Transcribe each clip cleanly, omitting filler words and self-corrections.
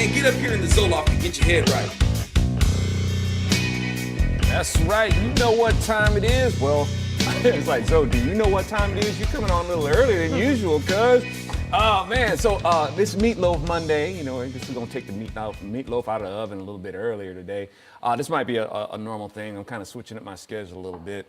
man, get up here in the Zoloft and get your head right. That's right. You know what time it is. Well, it's like, Zoe, do you know what time it is? You're coming on a little earlier than usual, cuz. Oh, man. So this Meatloaf Monday, you know, I guess we're going to take the meatloaf out of the oven a little bit earlier today. This might be a normal thing. I'm kind of switching up my schedule a little bit.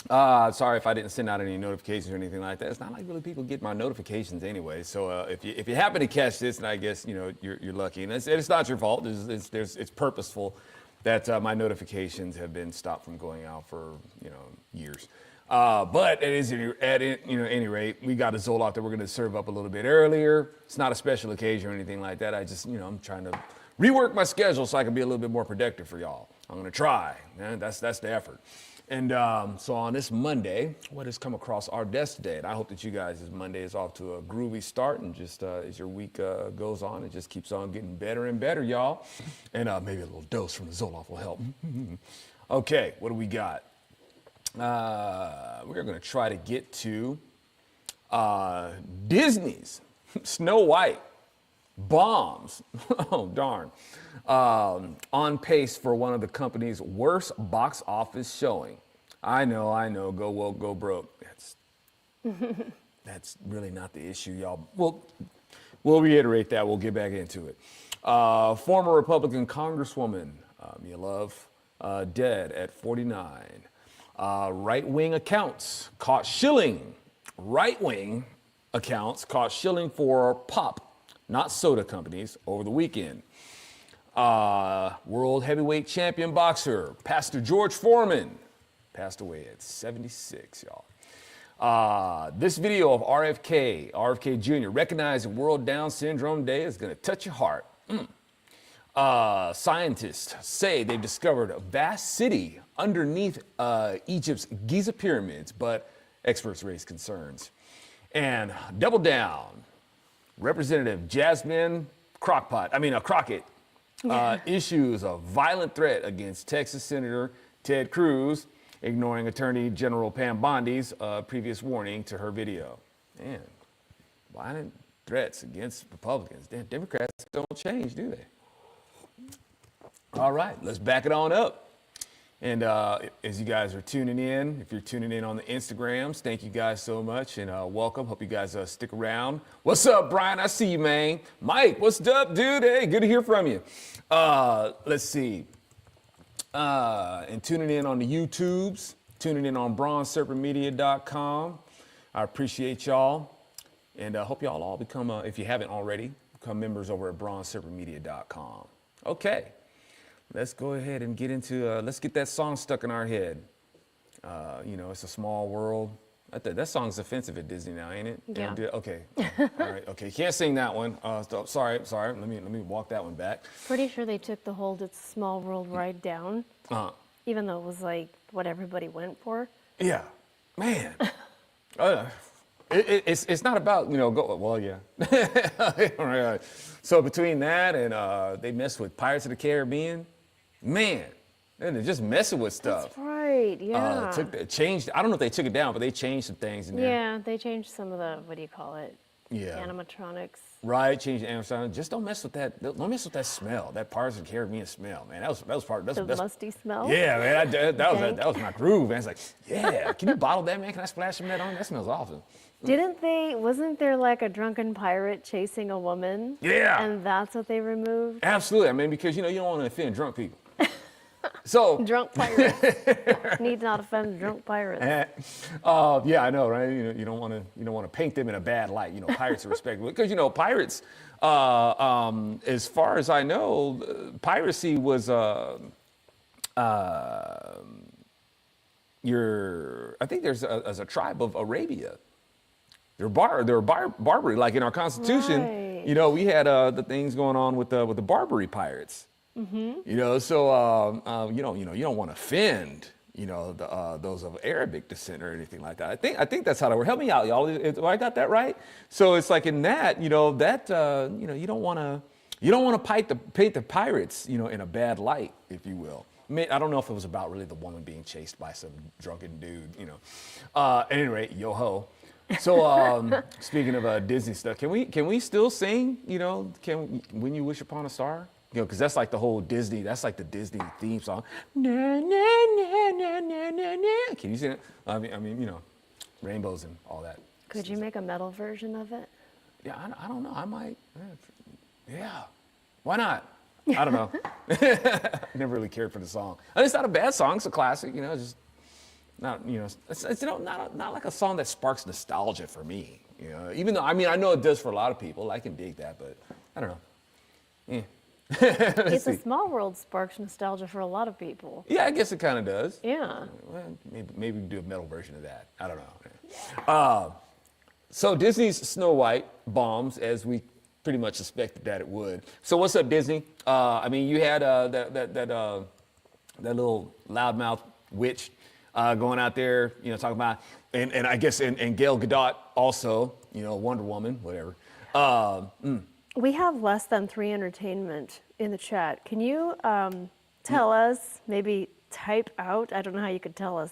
Sorry if I didn't send out any notifications or anything like that. It's not like really people get my notifications anyway. So if you happen to catch this, then I guess, you know, you're lucky. And it's not your fault. It's purposeful that my notifications have been stopped from going out for, you know, years. But it is at any rate, we got a Zoloft that we're going to serve up a little bit earlier. It's not a special occasion or anything like that. I just, you know, I'm trying to rework my schedule so I can be a little bit more productive for y'all. I'm going to try. Man, that's the effort. And so on this Monday, what has come across our desk today? And I hope that you guys, this Monday is off to a groovy start, and just as your week goes on, it just keeps on getting better and better, y'all. And maybe a little dose from the Zoloft will help. Okay, what do we got? We're going to try to get to Disney's Snow White bombs. Oh, darn. On pace for one of the company's worst box office showing. I know, go woke, go broke. That's really not the issue, y'all. We'll reiterate that. We'll get back into it. Former Republican Congresswoman Meatloaf dead at 49. Right-wing accounts caught shilling. Right-wing accounts caught shilling for pop, not soda companies, over the weekend. World heavyweight champion boxer, Pastor George Foreman, passed away at 76, y'all. This video of RFK Jr. recognizing World Down Syndrome Day is going to touch your heart. Scientists say they've discovered a vast city underneath Egypt's Giza pyramids, but experts raise concerns. And double down, Representative Jasmine Crockett issues a violent threat against Texas Senator Ted Cruz, ignoring Attorney General Pam Bondi's previous warning to her video. Man, violent threats against Republicans. Damn, Democrats don't change, do they? All right, let's back it on up. And as you guys are tuning in, if you're tuning in on the Instagrams, thank you guys so much, and welcome. Hope you guys stick around. What's up, Brian? I see you, man. Mike, what's up, dude? Hey, good to hear from you. Let's see. And tuning in on the YouTubes, tuning in on bronzeserpentmedia.com. I appreciate y'all, and hope y'all all become, if you haven't already, become members over at bronzeserpentmedia.com. Okay. Let's go ahead and get into, let's get that song stuck in our head. You know, it's a small world. That song's offensive at Disney now, ain't it? Yeah. Okay. All right. Okay. Can't sing that one. Sorry. Let me walk that one back. Pretty sure they took the Hold It's a Small World ride down. Even though it was like what everybody went for. Yeah. Man. It's not about, you know, well, yeah. Right. So between that and they mess with Pirates of the Caribbean, man, they're just messing with stuff. That's right, yeah. Changed. I don't know if they took it down, but they changed some things in there. Yeah, they changed some of the, what do you call it? Yeah. Animatronics. Right, changed the animatronics. Just don't mess with that. Don't mess with that smell. That Pirates of the Caribbean smell, man. That was part of the musty smell. Yeah, man. That was my groove, man. It's like, yeah. Can you bottle that, man? Can I splash some of that on? That smells awesome. Wasn't there like a drunken pirate chasing a woman? Yeah. And that's what they removed? Absolutely. I mean, because, you know, you don't want to offend drunk people. So drunk pirates need not offend drunk pirates. Yeah, I know, right? You don't want to paint them in a bad light. You know, pirates are respectable because, you know, pirates. As far as I know, piracy was I think there's a tribe of Arabia. They're Barbary, like in our Constitution. Right. You know, we had the things going on with the Barbary pirates. Mm-hmm. You know, so you don't want to offend, you know, those of Arabic descent or anything like that. I think that's how that works. Help me out, y'all. I got that right? So it's like in that, you know, that you know, you don't want to paint the pirates, you know, in a bad light, if you will. I mean, I don't know if it was about really the woman being chased by some drunken dude, you know. At any rate, yo ho. So speaking of Disney stuff, can we still sing? When You Wish Upon a Star? Because that's like the whole Disney. That's like the Disney theme song. Na, na, na, na, na, na, na. Can you sing it? I mean, rainbows and all that. Could you make a metal version of it? Yeah, I don't know. I might. Yeah. Why not? I don't know. Never really cared for the song. I mean, it's not a bad song. It's a classic. It's just not. It's not like a song that sparks nostalgia for me. Even though I know it does for a lot of people. I can dig that, but I don't know. Yeah. It's a Small World sparks nostalgia for a lot of people. Yeah, I guess it kind of does. Yeah. Well, maybe we can do a metal version of that. I don't know. So Disney's Snow White bombs, as we pretty much suspected that it would. So what's up, Disney? You had that little loudmouth witch going out there, talking about, and I guess, and Gal Gadot also, Wonder Woman, whatever. We have less than 3 entertainment in the chat. Can you tell us, maybe type out, I don't know how you could tell us,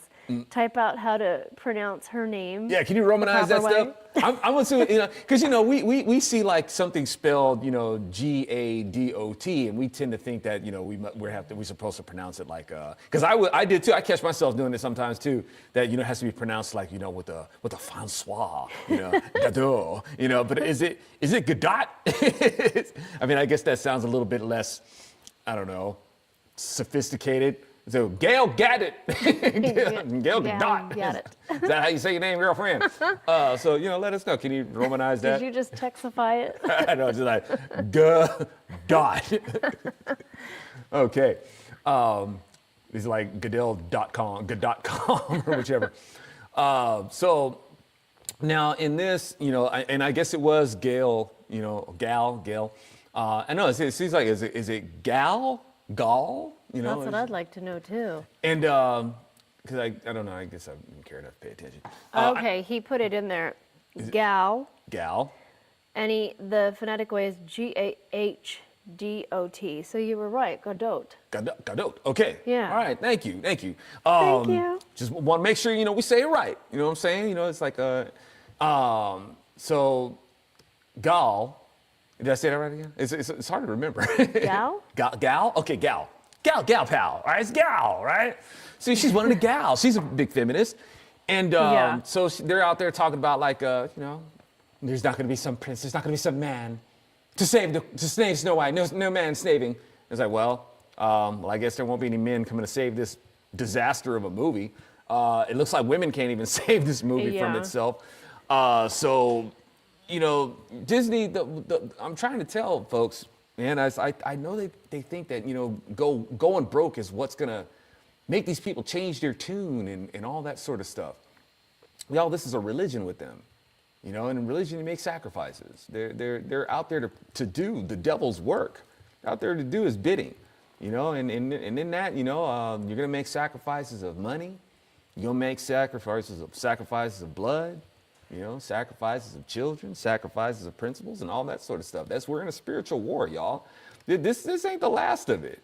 type out how to pronounce her name? Yeah, can you Romanize that stuff? I'm assuming, because, we see like something spelled, Gadot, and we tend to think that, we're supposed to pronounce it like, because I did too. I catch myself doing it sometimes too, that, it has to be pronounced like, with a Francois, Gadot, but is it Gadot? I guess that sounds a little bit less, I don't know, sophisticated. So Gail got it. Gail Gadot. Got it. Is that how you say your name, girlfriend? So let us know. Can you Romanize that? Did you just Texify it? I know, just like Gadot. Okay. It's like Goodell.com, Good.com, or whichever. So now in this, and I guess it was Gail, Gail. I know it seems like, is it Gal? That's what I'd like to know too. And because I don't know, I guess I didn't care enough to pay attention. Okay, he put it in there. Gal. And the phonetic way is G-A-H-D-O-T. So you were right, Gadot. Gadot. Okay. Yeah. All right. Thank you. Thank you. Just want to make sure we say it right. You know what I'm saying? It's like so Gal. Did I say that right again? It's hard to remember. Gal? Gal? Okay, Gal, pal. All right, it's Gal, right? See, she's one of the gals. She's a big feminist. And so they're out there talking about like, there's not going to be some prince, there's not going to be some man to save Snow White. No man saving. It's like, well, I guess there won't be any men coming to save this disaster of a movie. It looks like women can't even save this movie from itself. So, Disney, I'm trying to tell folks, man, I know they think that, going broke is what's going to make these people change their tune and all that sort of stuff. Y'all, this is a religion with them. And in religion, you make sacrifices. They're out there to do the devil's work. They're out there to do his bidding, and in that, you're going to make sacrifices of money. You're going to make sacrifices of blood. Sacrifices of children, sacrifices of principles, and all that sort of stuff. We're in a spiritual war, y'all. This ain't the last of it.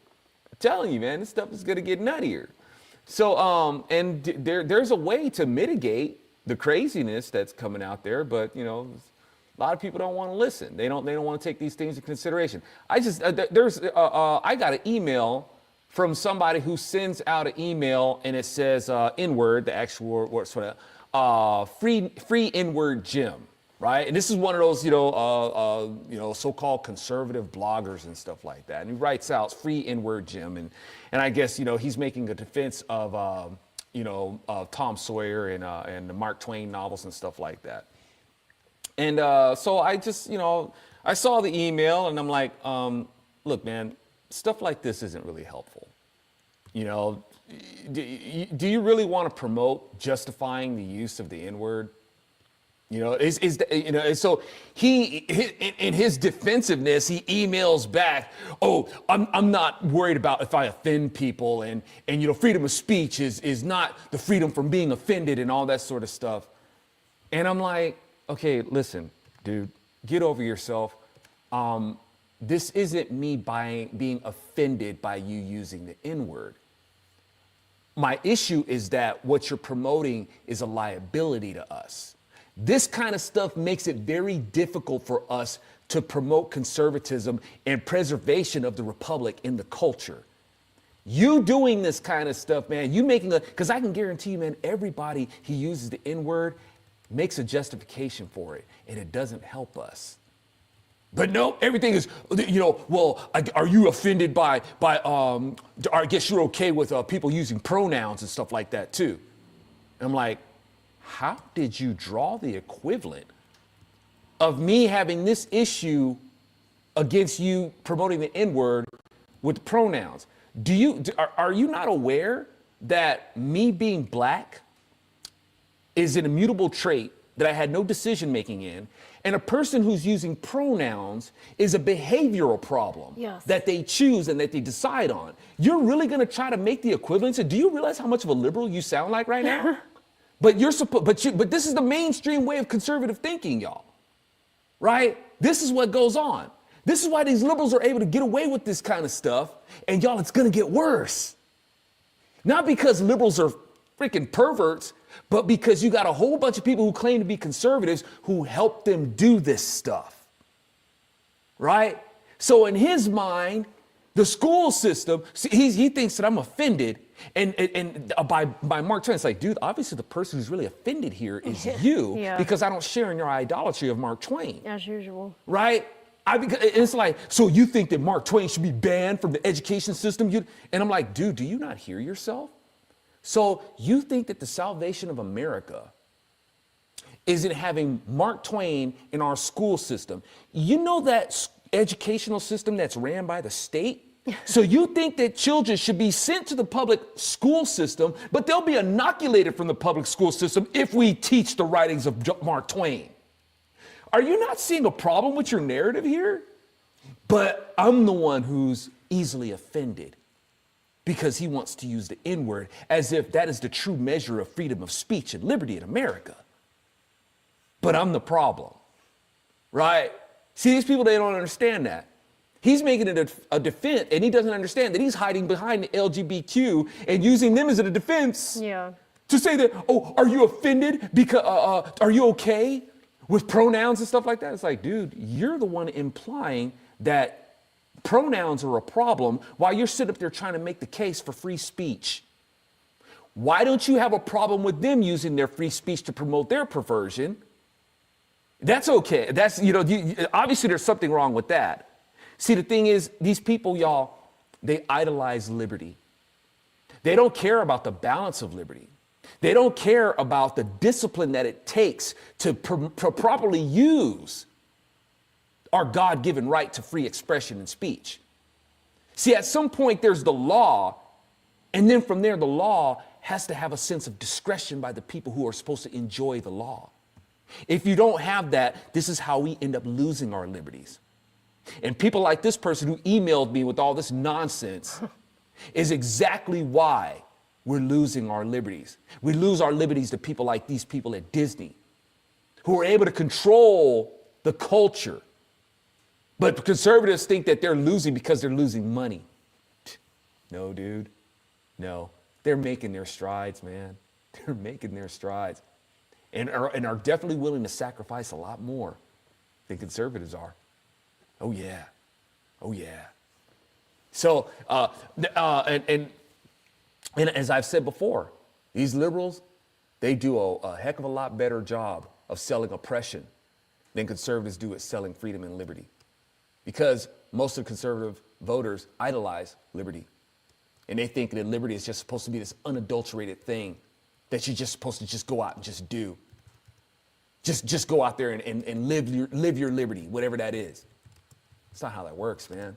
I'm telling you, man, this stuff is gonna get nuttier. So, and there's a way to mitigate the craziness that's coming out there, but a lot of people don't want to listen. They don't want to take these things into consideration. I got an email from somebody who sends out an email and it says N-word, the actual word, sort of. Free N-word Jim, right? And this is one of those, so-called conservative bloggers and stuff like that. And he writes out free N-word Jim, and I guess he's making a defense of Tom Sawyer and the Mark Twain novels and stuff like that. And so I just I saw the email and I'm like, look, man, stuff like this isn't really helpful, Do you really want to promote justifying the use of the N-word? So he in his defensiveness, he emails back, "Oh, I'm not worried about if I offend people, and freedom of speech is not the freedom from being offended and all that sort of stuff." And I'm like, okay, listen, dude, get over yourself. This isn't me being offended by you using the N-word. My issue is that what you're promoting is a liability to us. This kind of stuff makes it very difficult for us to promote conservatism and preservation of the republic in the culture. You doing this kind of stuff, man, you making because I can guarantee you, man, everybody who uses the N-word makes a justification for it, and it doesn't help us. But no, everything is, well, are you offended by I guess you're okay with people using pronouns and stuff like that too. And I'm like, how did you draw the equivalent of me having this issue against you promoting the N-word with pronouns? Are you not aware that me being black is an immutable trait that I had no decision making in, and a person who's using pronouns is a behavioral problem that they choose and that they decide on? You're really going to try to make the equivalence? Do you realize how much of a liberal you sound like right now? But but this is the mainstream way of conservative thinking, y'all. Right? This is what goes on. This is why these liberals are able to get away with this kind of stuff. And y'all, it's going to get worse. Not because liberals are freaking perverts, but because you got a whole bunch of people who claim to be conservatives who help them do this stuff. Right? So in his mind, the school system, he thinks that I'm offended. And by Mark Twain, it's like, dude, obviously the person who's really offended here is you because I don't share in your idolatry of Mark Twain. As usual. Right? It's like, so you think that Mark Twain should be banned from the education system? And I'm like, dude, do you not hear yourself? So you think that the salvation of America is in having Mark Twain in our school system? You know that educational system that's ran by the state? So you think that children should be sent to the public school system, but they'll be inoculated from the public school system if we teach the writings of Mark Twain? Are you not seeing a problem with your narrative here? But I'm the one who's easily offended because he wants to use the N-word as if that is the true measure of freedom of speech and liberty in America. But I'm the problem, right? See, these people, they don't understand that. He's making it a defense, and he doesn't understand that he's hiding behind the LGBTQ and using them as a defense. Yeah. To say that, oh, are you offended? Because are you okay with pronouns and stuff like that? It's like, dude, you're the one implying that pronouns are a problem while you're sitting up there trying to make the case for free speech. Why don't you have a problem with them using their free speech to promote their perversion? That's okay. That's, obviously there's something wrong with that. See, the thing is, these people, y'all, they idolize liberty. They don't care about the balance of liberty. They don't care about the discipline that it takes to properly use our God-given right to free expression and speech. See, at some point there's the law, and then from there the law has to have a sense of discretion by the people who are supposed to enjoy the law. If you don't have that, this is how we end up losing our liberties. And people like this person who emailed me with all this nonsense is exactly why we're losing our liberties. We lose our liberties to people like these people at Disney who are able to control the culture. But conservatives think that they're losing because they're losing money. No, dude. No. They're making their strides, man. They're making their strides. And are definitely willing to sacrifice a lot more than conservatives are. Oh, yeah. Oh, yeah. So, and as I've said before, these liberals, they do a heck of a lot better job of selling oppression than conservatives do at selling freedom and liberty. Because most of the conservative voters idolize liberty. And they think that liberty is just supposed to be this unadulterated thing that you're just supposed to just go out and just do. Just go out there and live your liberty, whatever that is. It's not how that works, man.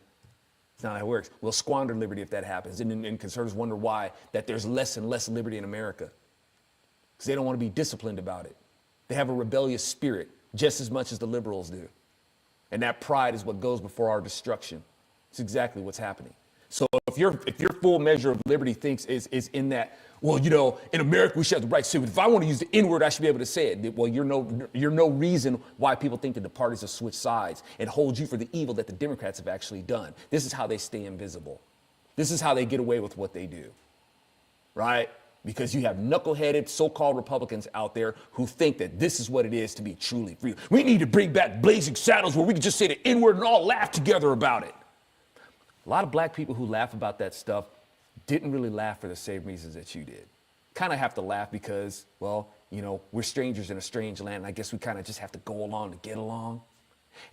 It's not how it works. We'll squander liberty if that happens. And conservatives wonder why that there's less and less liberty in America. Because they don't want to be disciplined about it. They have a rebellious spirit just as much as the liberals do. And that pride is what goes before our destruction. It's exactly what's happening. So if your full measure of liberty thinks is in that, well, in America we should have the right to say, if I want to use the N-word, I should be able to say it. Well, you're no reason why people think that the parties have switched sides and hold you for the evil that the Democrats have actually done. This is how they stay invisible. This is how they get away with what they do. Right? because you have knuckleheaded so-called Republicans out there who think that this is what it is to be truly free. We need to bring back Blazing Saddles where we can just say the N-word and all laugh together about it. A lot of black people who laugh about that stuff didn't really laugh for the same reasons that you did. Kind of have to laugh because, well, you know, we're strangers in a strange land, and I guess we kind of just have to go along to get along.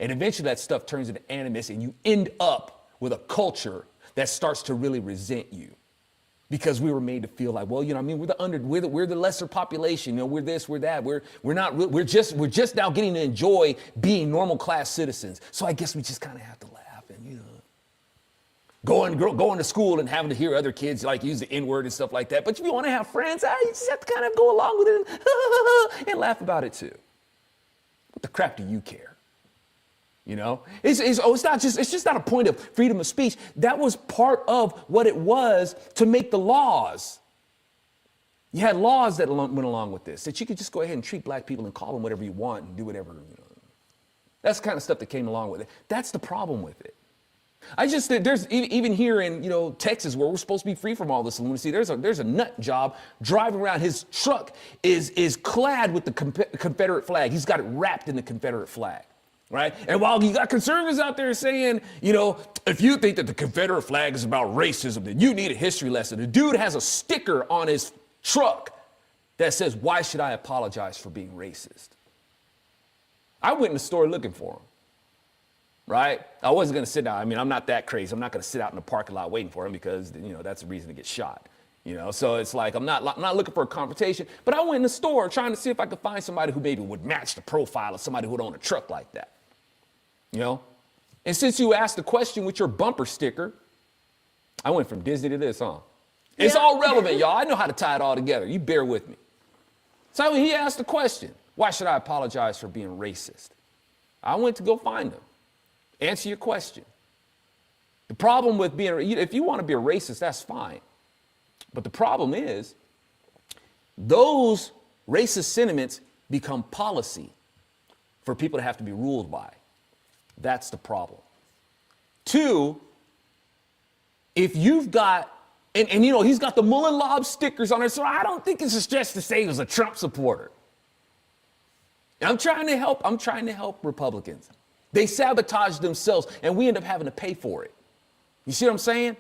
And eventually that stuff turns into animus, and you end up with a culture that starts to really resent you. Because we were made to feel like, well, you know, I mean, we're the lesser population. You know, we're this, we're that. We're just now getting to enjoy being normal class citizens. So I guess we just kind of have to laugh and, you know, going to school and having to hear other kids like use the N-word and stuff like that. But if you want to have friends, you just have to kind of go along with it and laugh about it too. What the crap do you care? You know, it's just not a point of freedom of speech. That was part of what it was to make the laws. You had laws that went along with this, that you could just go ahead and treat black people and call them whatever you want and do whatever, you know. That's the kind of stuff that came along with it. That's the problem with it. There's even here in, you know, Texas, where we're supposed to be free from all this lunacy, there's a nut job driving around. His truck is clad with the Confederate flag. He's got it wrapped in the Confederate flag. Right? And while you got conservatives out there saying, you know, if you think that the Confederate flag is about racism, then you need a history lesson. The dude has a sticker on his truck that says, "Why should I apologize for being racist?" I went in the store looking for him. Right? I wasn't going to sit down. I mean, I'm not that crazy. I'm not going to sit out in the parking lot waiting for him because, you know, that's a reason to get shot. You know, so it's like I'm not looking for a confrontation, but I went in the store trying to see if I could find somebody who maybe would match the profile of somebody who would own a truck like that. You know, and since you asked the question with your bumper sticker, I went from Disney to this, huh? Yeah. It's all relevant, y'all. I know how to tie it all together. You bear with me. So he asked the question, why should I apologize for being racist? I went to go find him. Answer your question. The problem with being, if you want to be a racist, that's fine. But the problem is, those racist sentiments become policy for people to have to be ruled by. That's the problem. Two, if you've got, and you know, he's got the Mullen Lob stickers on it, so I don't think it's a stretch to say he was a Trump supporter. And I'm trying to help Republicans. They sabotage themselves, and we end up having to pay for it. You see what I'm saying?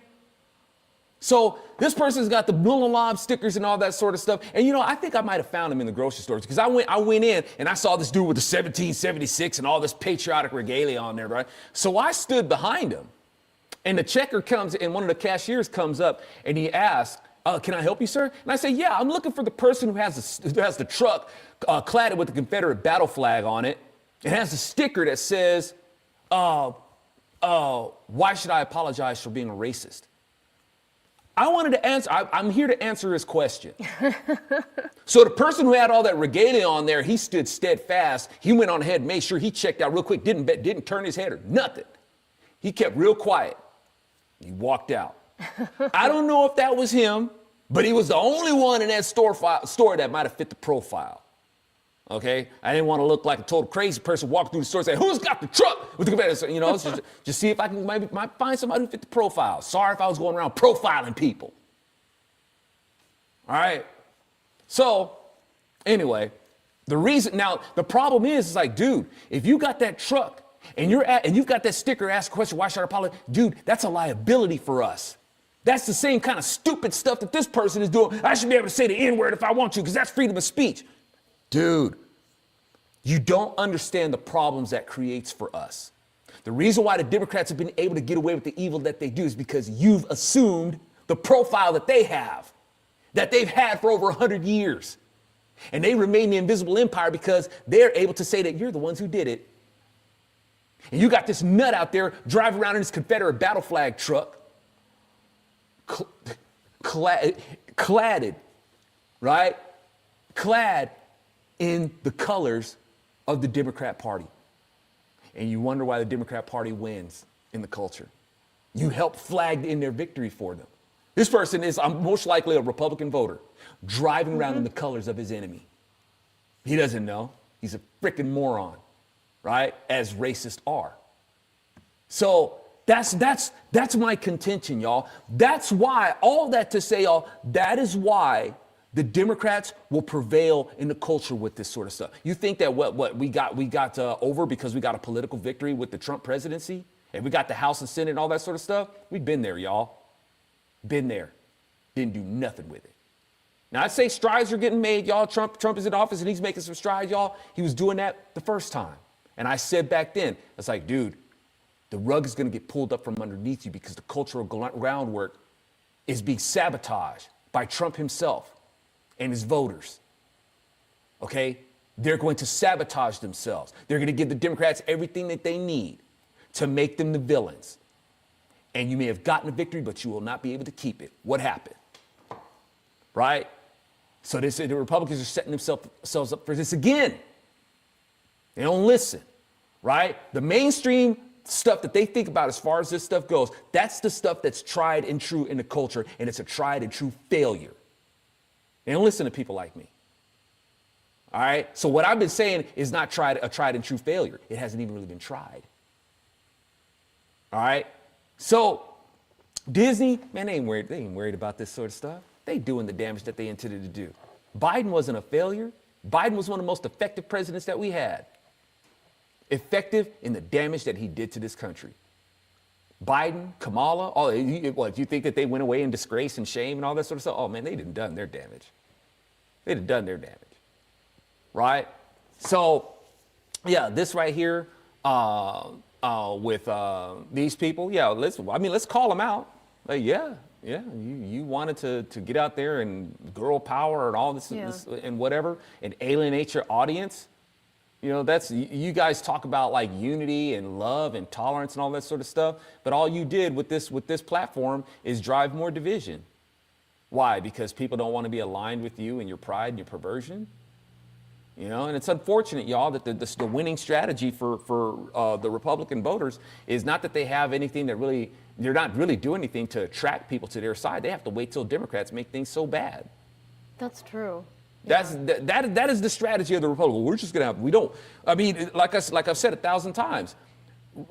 So this person's got the Mullen Lob stickers and all that sort of stuff. And, you know, I think I might have found him in the grocery stores because I went in and I saw this dude with the 1776 and all this patriotic regalia on there, right? So I stood behind him. And the checker comes and one of the cashiers comes up and he asks, can I help you, sir? And I say, yeah, I'm looking for the person who has the truck cladded with the Confederate battle flag on it. It has a sticker that says, why should I apologize for being a racist? I wanted to answer, I'm here to answer his question. So the person who had all that regalia on there, he stood steadfast. He went on ahead, made sure he checked out real quick, didn't turn his head or nothing. He kept real quiet. He walked out. I don't know if that was him, but he was the only one in that store that might have fit the profile. Okay? I didn't want to look like a total crazy person walking through the store saying, who's got the truck with the Confederate? You know, just see if I can might find somebody who fit the profile. Sorry if I was going around profiling people. All right? So, anyway, the problem is like, dude, if you got that truck and you've got that sticker, ask a question, why should I apologize? Dude, that's a liability for us. That's the same kind of stupid stuff that this person is doing. I should be able to say the N-word if I want to because that's freedom of speech. Dude, you don't understand the problems that creates for us. The reason why the Democrats have been able to get away with the evil that they do is because you've assumed the profile that they have, that they've had for over 100 years. And they remain the invisible empire because they're able to say that you're the ones who did it. And you got this nut out there driving around in this Confederate battle flag truck, cladded, right? Clad in the colors of the Democrat Party. And you wonder why the Democrat Party wins in the culture. You help flag in their victory for them. This person is most likely a Republican voter driving around in the colors of his enemy. He doesn't know. He's a freaking moron, right? As racists are. So that's my contention, y'all. That's why, all that to say, y'all, that is why The Democrats will prevail in the culture with this sort of stuff. You think that what we got over because we got a political victory with the Trump presidency and we got the House and Senate and all that sort of stuff? We've been there, y'all. Been there. Didn't do nothing with it. Now, I'd say strides are getting made, y'all. Trump is in office and he's making some strides, y'all. He was doing that the first time. And I said back then, it's like, dude, the rug is going to get pulled up from underneath you because the cultural groundwork is being sabotaged by Trump himself and his voters. Okay? They're going to sabotage themselves. They're going to give the Democrats everything that they need to make them the villains. And you may have gotten a victory, but you will not be able to keep it. What happened? Right? So they say the Republicans are setting themselves up for this again. They don't listen. Right? The mainstream stuff that they think about as far as this stuff goes, that's the stuff that's tried and true in the culture, and it's a tried and true failure. They don't listen to people like me. All right? So what I've been saying is not a tried and true failure. It hasn't even really been tried. All right? So Disney, man, they ain't worried about this sort of stuff. They doing the damage that they intended to do. Biden wasn't a failure. Biden was one of the most effective presidents that we had. Effective in the damage that he did to this country. Biden, Kamala, what, you think that they went away in disgrace and shame and all that sort of stuff? Oh, man, they done done their damage. They done done their damage. Right? So, yeah, this right here with these people, yeah, let's call them out. Like, yeah, you wanted to get out there and girl power and all this and whatever and alienate your audience. You know, that's, you guys talk about like unity and love and tolerance and all that sort of stuff. But all you did with this platform is drive more division. Why? Because people don't want to be aligned with you and your pride and your perversion. You know, and it's unfortunate, y'all, that the winning strategy for the Republican voters is not that they have anything that really, they're not really doing anything to attract people to their side. They have to wait till Democrats make things so bad. That's true. That is the strategy of the Republicans. We're just going to like I've said 1,000 times,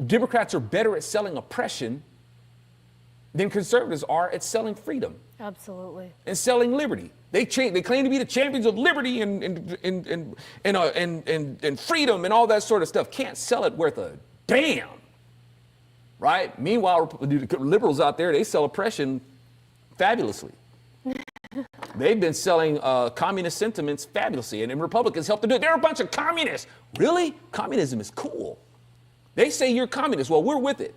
Democrats are better at selling oppression than conservatives are at selling freedom. Absolutely. And selling liberty. They claim to be the champions of liberty and freedom and all that sort of stuff. Can't sell it worth a damn. Right? Meanwhile, liberals out there, they sell oppression fabulously. They've been selling communist sentiments fabulously, and Republicans help to do it. They're a bunch of communists. Really? Communism is cool. They say you're communist. Well, we're with it.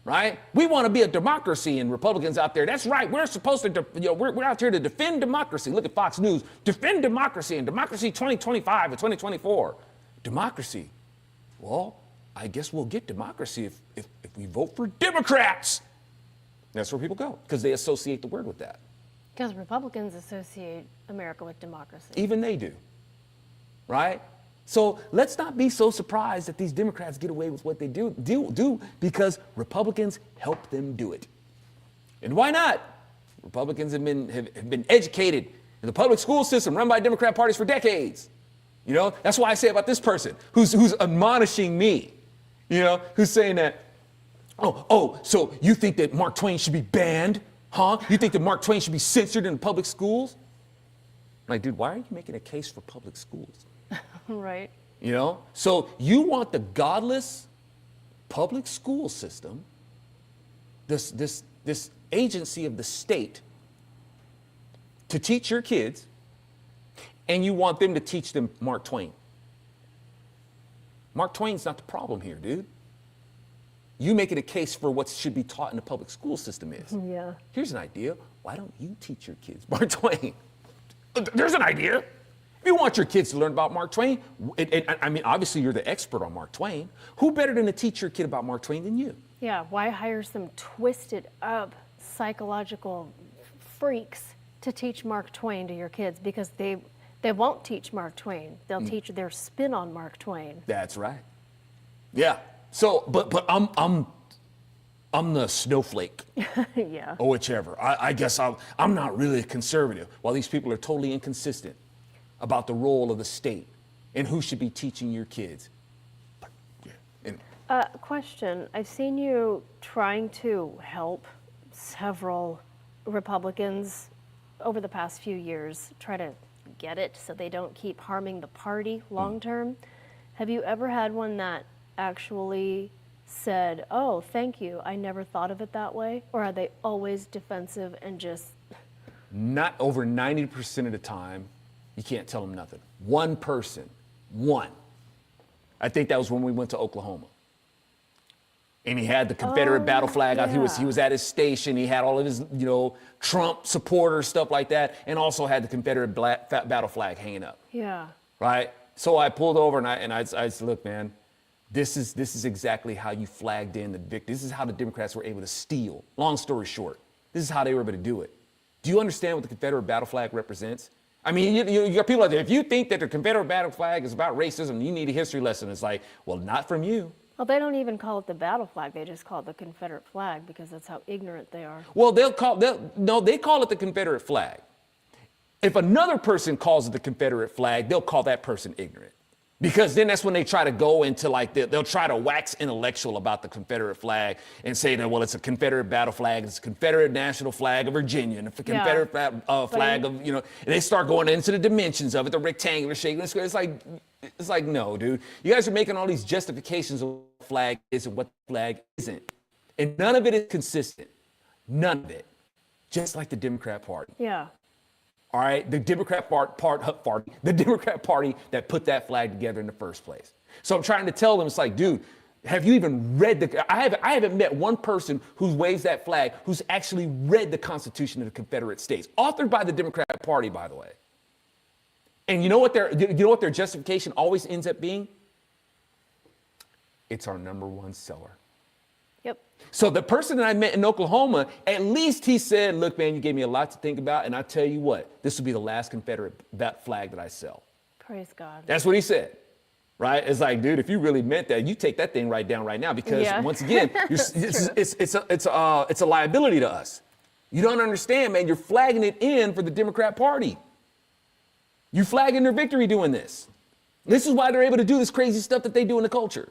Right? We want to be a democracy, and Republicans out there, that's right. We're supposed to, we're out here to defend democracy. Look at Fox News. Defend democracy and democracy 2025 and 2024. Democracy. Well, I guess we'll get democracy if we vote for Democrats. That's where people go, because they associate the word with that. Because Republicans associate America with democracy. Even they do. Right? So let's not be so surprised that these Democrats get away with what they do because Republicans help them do it. And why not? Republicans have been educated in the public school system run by Democrat parties for decades. You know, that's why I say about this person who's admonishing me, who's saying that, so you think that Mark Twain should be banned? Huh? You think that Mark Twain should be censored in public schools? I'm like, dude, why are you making a case for public schools? Right. So you want the godless public school system, this agency of the state, to teach your kids, and you want them to teach them Mark Twain. Mark Twain's not the problem here, dude. You making a case for what should be taught in the public school system is. Yeah. Here's an idea. Why don't you teach your kids Mark Twain? There's an idea. If you want your kids to learn about Mark Twain, obviously you're the expert on Mark Twain. Who better than to teach your kid about Mark Twain than you? Yeah, why hire some twisted up psychological freaks to teach Mark Twain to your kids? Because they won't teach Mark Twain. They'll teach their spin on Mark Twain. That's right. Yeah. So, but I'm the snowflake. Yeah. Or whichever. I guess I'm not really a conservative, while these people are totally inconsistent about the role of the state and who should be teaching your kids. Question. I've seen you trying to help several Republicans over the past few years, try to get it so they don't keep harming the party long term. Have you ever had one that actually said, oh, thank you, I never thought of it that way? Or are they always defensive and just... Not over 90% of the time, you can't tell them nothing. One person, one. I think that was when we went to Oklahoma. And he had the Confederate battle flag out. Yeah. He was at his station. He had all of his, Trump supporters, stuff like that, and also had the Confederate battle flag hanging up. Yeah. Right? So I pulled over and I said, look, man, this is exactly how you flagged in the victory. This is how the Democrats were able to steal. Long story short, this is how they were able to do it. Do you understand what the Confederate battle flag represents? I mean, you got people out there, if you think that the Confederate battle flag is about racism, you need a history lesson. It's like, well, not from you. Well, they don't even call it the battle flag. They just call it the Confederate flag because that's how ignorant they are. Well, they call it the Confederate flag. If another person calls it the Confederate flag, they'll call that person ignorant. Because then that's when they try to go into they'll try to wax intellectual about the Confederate flag and say that, well, it's a Confederate battle flag, it's a Confederate national flag of Virginia, and a Confederate flag of, and they start going into the dimensions of it, the rectangular shape. It's like, no, dude. You guys are making all these justifications of what the flag is and what the flag isn't. And none of it is consistent. None of it. Just like the Democrat Party. Yeah. All right, the Democrat Party that put that flag together in the first place. So I'm trying to tell them, it's like, dude, have you even read I haven't met one person who waves that flag who's actually read the Constitution of the Confederate States, authored by the Democrat Party, by the way. And you know what their justification always ends up being? It's our #1 seller. Yep. So the person that I met in Oklahoma, at least he said, look, man, you gave me a lot to think about. And I tell you what, this will be the last Confederate flag that I sell. Praise God. That's what he said. Right? It's like, dude, if you really meant that, you take that thing right down right now, because once again, it's a liability to us. You don't understand, man. You're flagging it in for the Democrat Party. You're flagging their victory doing this. This is why they're able to do this crazy stuff that they do in the culture.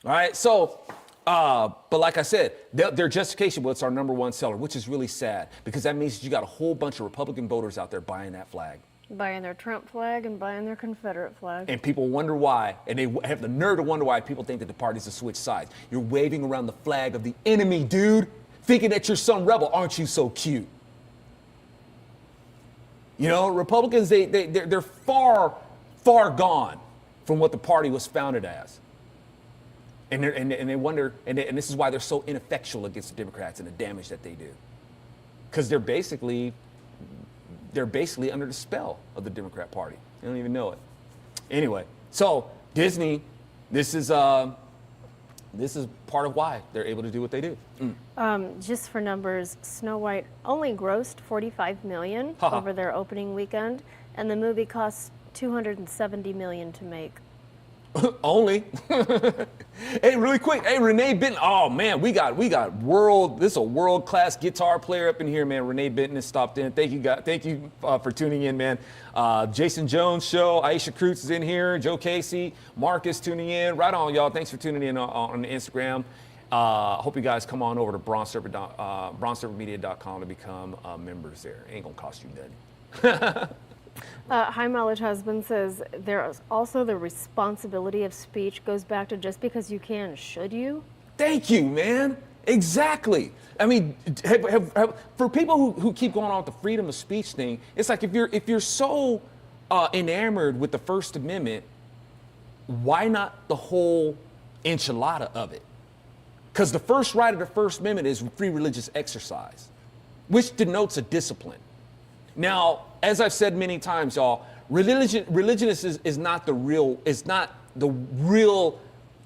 All right, so, but like I said, their justification, well, it's our #1 seller, which is really sad, because that means you got a whole bunch of Republican voters out there buying that flag. Buying their Trump flag and buying their Confederate flag. And people wonder why, and they have the nerve to wonder why people think that the parties have switched sides. You're waving around the flag of the enemy, dude, thinking that you're some rebel. Aren't you so cute? Republicans, they're far, far gone from what the party was founded as. And they wonder, and this is why they're so ineffectual against the Democrats and the damage that they do. Because they're basically under the spell of the Democrat Party. They don't even know it. Anyway, so Disney, this is part of why they're able to do what they do. Just for numbers, Snow White only grossed $45 million over their opening weekend, and the movie cost $270 million to make. Only. Hey, really quick. Hey, Renee Benton. Oh man, this is a world-class guitar player up in here, man. Renee Benton has stopped in. Thank you, guys. Thank you for tuning in, man. Jason Jones show. Aisha Cruz is in here. Joe Casey. Marcus tuning in. Right on, y'all. Thanks for tuning in on Instagram. Hope you guys come on over to bronzeservermedia.com to become members there. Ain't gonna cost you nothing. High Mileage Husband says there's also the responsibility of speech goes back to just because you can, should you? Thank you, man. Exactly. I mean, for people who keep going on with the freedom of speech thing, it's like if you're so enamored with the First Amendment, why not the whole enchilada of it? Because the first right of the First Amendment is free religious exercise, which denotes a discipline. Now, as I've said many times, y'all, religion is not the real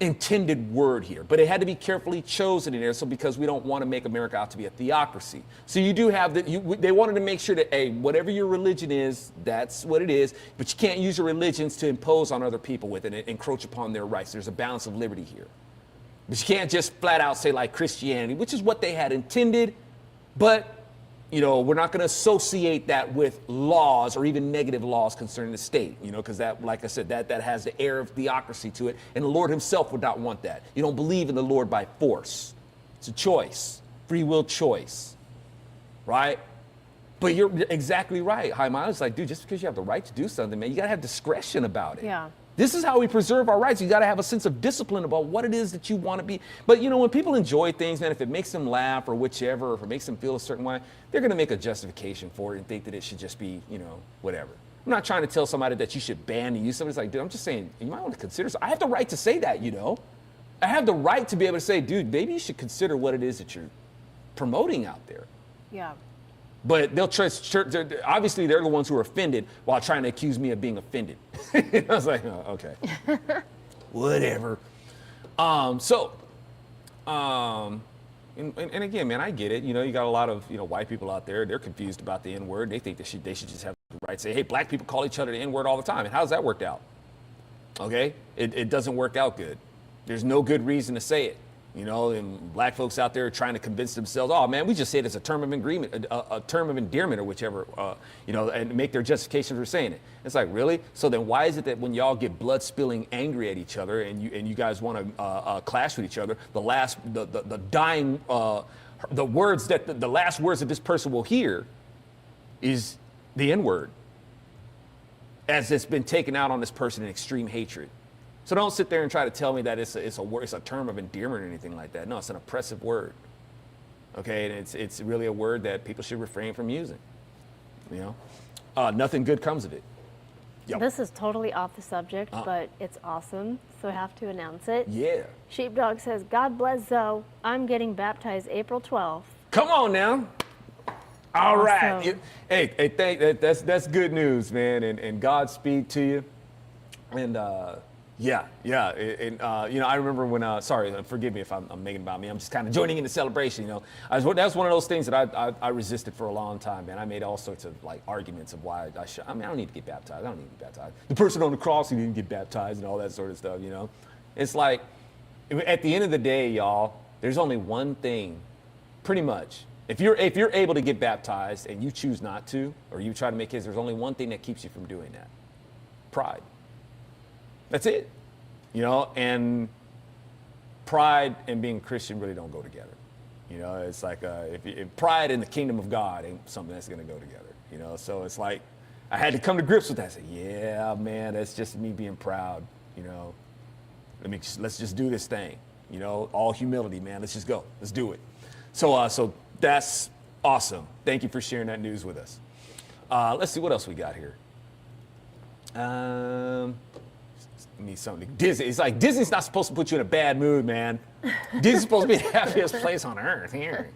intended word here, but it had to be carefully chosen in there. So because we don't want to make America out to be a theocracy, so you do have they wanted to make sure that, hey, whatever your religion is, that's what it is, but you can't use your religions to impose on other people with it and encroach upon their rights. There's a balance of liberty here, but you can't just flat out say like Christianity, which is what they had intended, but we're not going to associate that with laws or even negative laws concerning the state, because that, like I said, that has the air of theocracy to it. And the Lord himself would not want that. You don't believe in the Lord by force. It's a choice, free will choice, right? But you're exactly right. High mileage, like, dude, just because you have the right to do something, man, you got to have discretion about it. Yeah. This is how we preserve our rights. You got to have a sense of discipline about what it is that you want to be. But, you know, when people enjoy things, man, if it makes them laugh or whichever, or if it makes them feel a certain way, they're going to make a justification for it and think that it should just be, you know, whatever. I'm not trying to tell somebody that you should ban the use of it. It's like, dude, I'm just saying, you might want to consider. I have the right to say that, you know. I have the right to be able to say, dude, maybe you should consider what it is that you're promoting out there. Yeah. But they'll obviously they're the ones who are offended while trying to accuse me of being offended. I was like, oh, okay, whatever. And again, man, I get it. You know, you got a lot of, you know, white people out there. They're confused about the N-word. They think they should just have the right to say, hey, black people call each other the N-word all the time. And how's that worked out? Okay, it doesn't work out good. There's no good reason to say it. You know, and black folks out there are trying to convince themselves, oh man, we just say it as a term of agreement, a term of endearment or whichever, you know, and make their justifications for saying it. It's like, really? So then why is it that when y'all get blood spilling angry at each other and you guys want to clash with each other, the last words that the last words that this person will hear is the N-word, as it's been taken out on this person in extreme hatred. So don't sit there and try to tell me that it's a term of endearment or anything like that. No, it's an oppressive word. Okay, and it's really a word that people should refrain from using. You know, nothing good comes of it. Yep. This is totally off the subject, but it's awesome, so I have to announce it. Yeah. Sheepdog says, God bless Zoe. I'm getting baptized April 12th. Come on now. All right. Awesome. Hey, that's good news, man, and Godspeed to you. And yeah. And you know, I remember when, sorry, forgive me if I'm making it about me. I'm just kind of joining in the celebration, you know. That's one of those things that I resisted for a long time, man. I made all sorts of like arguments of why I should. I mean, I don't need to get baptized. I don't need to get baptized. The person on the cross, he didn't get baptized and all that sort of stuff, you know. It's like, at the end of the day, y'all, there's only one thing, pretty much. If you're able to get baptized and you choose not to, or you try to make kids, there's only one thing that keeps you from doing that. Pride. That's it, you know, and pride and being Christian really don't go together. You know, it's like if pride and the kingdom of God ain't something that's going to go together, you know. So it's like I had to come to grips with that. I said, yeah, man, that's just me being proud, you know. Let's just do this thing, you know, all humility, man. Let's just go. Let's do it. So that's awesome. Thank you for sharing that news with us. Let's see what else we got here. Need something. Disney. It's like Disney's not supposed to put you in a bad mood, man. Disney's supposed to be the happiest place on earth here.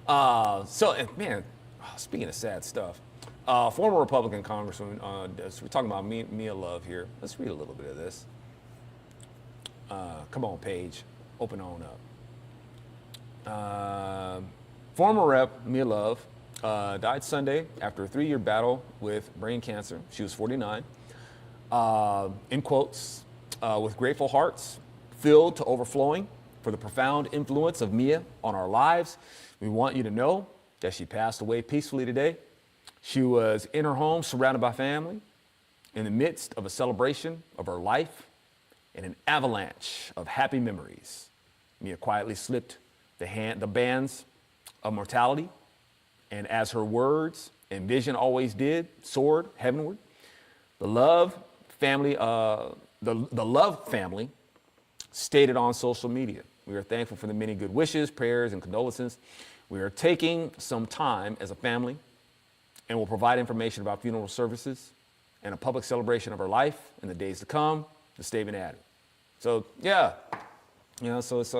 Man, speaking of sad stuff, former Republican Congresswoman, we're talking about Meatloaf here. Let's read a little bit of this. Come on, page. Open on up. Former Rep. Meatloaf died Sunday after a 3-year battle with brain cancer. She was 49. In quotes, with grateful hearts filled to overflowing for the profound influence of Mia on our lives, we want you to know that she passed away peacefully today. She was in her home surrounded by family in the midst of a celebration of her life and an avalanche of happy memories. Mia quietly slipped the bands of mortality, and as her words and vision always did, soared heavenward. The Love family stated on social media, we are thankful for the many good wishes, prayers, and condolences. We are taking some time as a family and will provide information about funeral services and a public celebration of her life in the days to come, the statement added. So, yeah, you know, so it's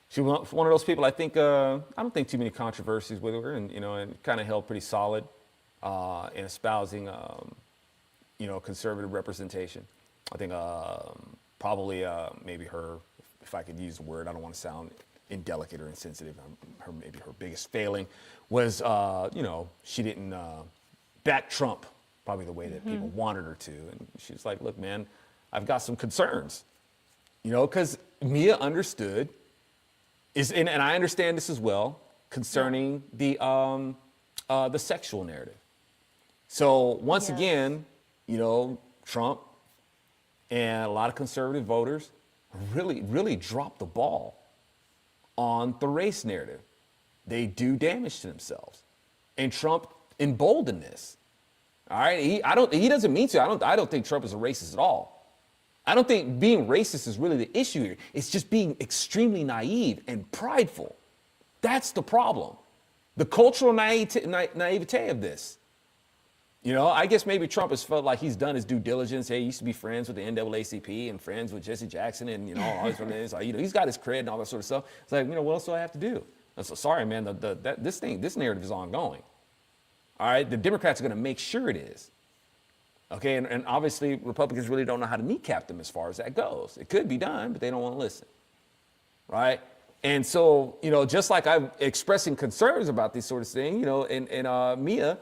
she was one of those people, I think, I don't think too many controversies with her, and, you know, and kind of held pretty solid in espousing you know, conservative representation. I think probably maybe her, if I could use the word, I don't want to sound indelicate or insensitive, maybe her biggest failing was, you know, she didn't back Trump probably the way that people wanted her to. And she was like, look, man, I've got some concerns, you know, because Mia understood, and I understand this as well, concerning the sexual narrative. So once again, you know, Trump and a lot of conservative voters really dropped the ball on the race narrative. They do damage to themselves. And Trump emboldened this. All right, he doesn't mean to. I don't think Trump is a racist at all. I don't think being racist is really the issue here. It's just being extremely naive and prideful. That's the problem. The cultural naivete of this. You know, I guess maybe Trump has felt like he's done his due diligence. Hey, he used to be friends with the NAACP and friends with Jesse Jackson and, you know, all his friends. Like, you know, he's got his cred and all that sort of stuff. It's like, you know, what else do I have to do? I'm so sorry, man. This narrative is ongoing. All right, the Democrats are going to make sure it is. Okay, and obviously Republicans really don't know how to kneecap them as far as that goes. It could be done, but they don't want to listen. Right? And so, you know, just like I'm expressing concerns about these sort of things, you know, and Mia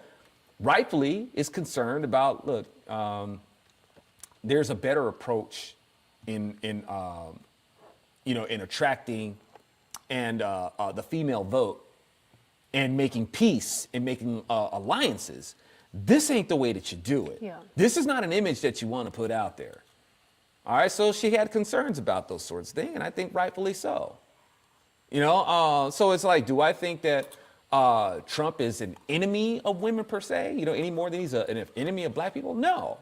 rightfully is concerned about, look, there's a better approach in attracting and the female vote and making peace and making alliances. This ain't the way that you do it. Yeah. This is not an image that you want to put out there. All right, so she had concerns about those sorts of things, and I think rightfully so. You know, so it's like, do I think that Trump is an enemy of women per se, you know, any more than he's an enemy of black people? No.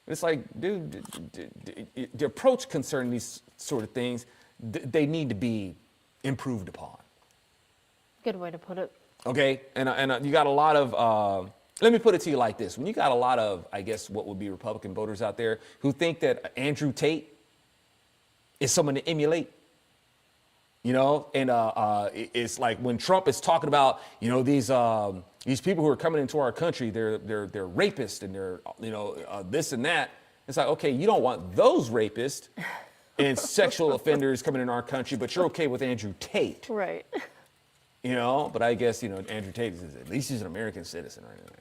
It's like, dude, the approach concerning these sort of things, they need to be improved upon. Good way to put it. Okay, and you got a lot of, let me put it to you like this. When you got a lot of, I guess, what would be Republican voters out there who think that Andrew Tate is someone to emulate, you know, and it's like when Trump is talking about, you know, these people who are coming into our country, they're rapists and they're, you know, this and that. It's like, okay, you don't want those rapists and sexual offenders coming in our country, but you're okay with Andrew Tate. Right. You know, but I guess, you know, Andrew Tate is, at least he's an American citizen right now.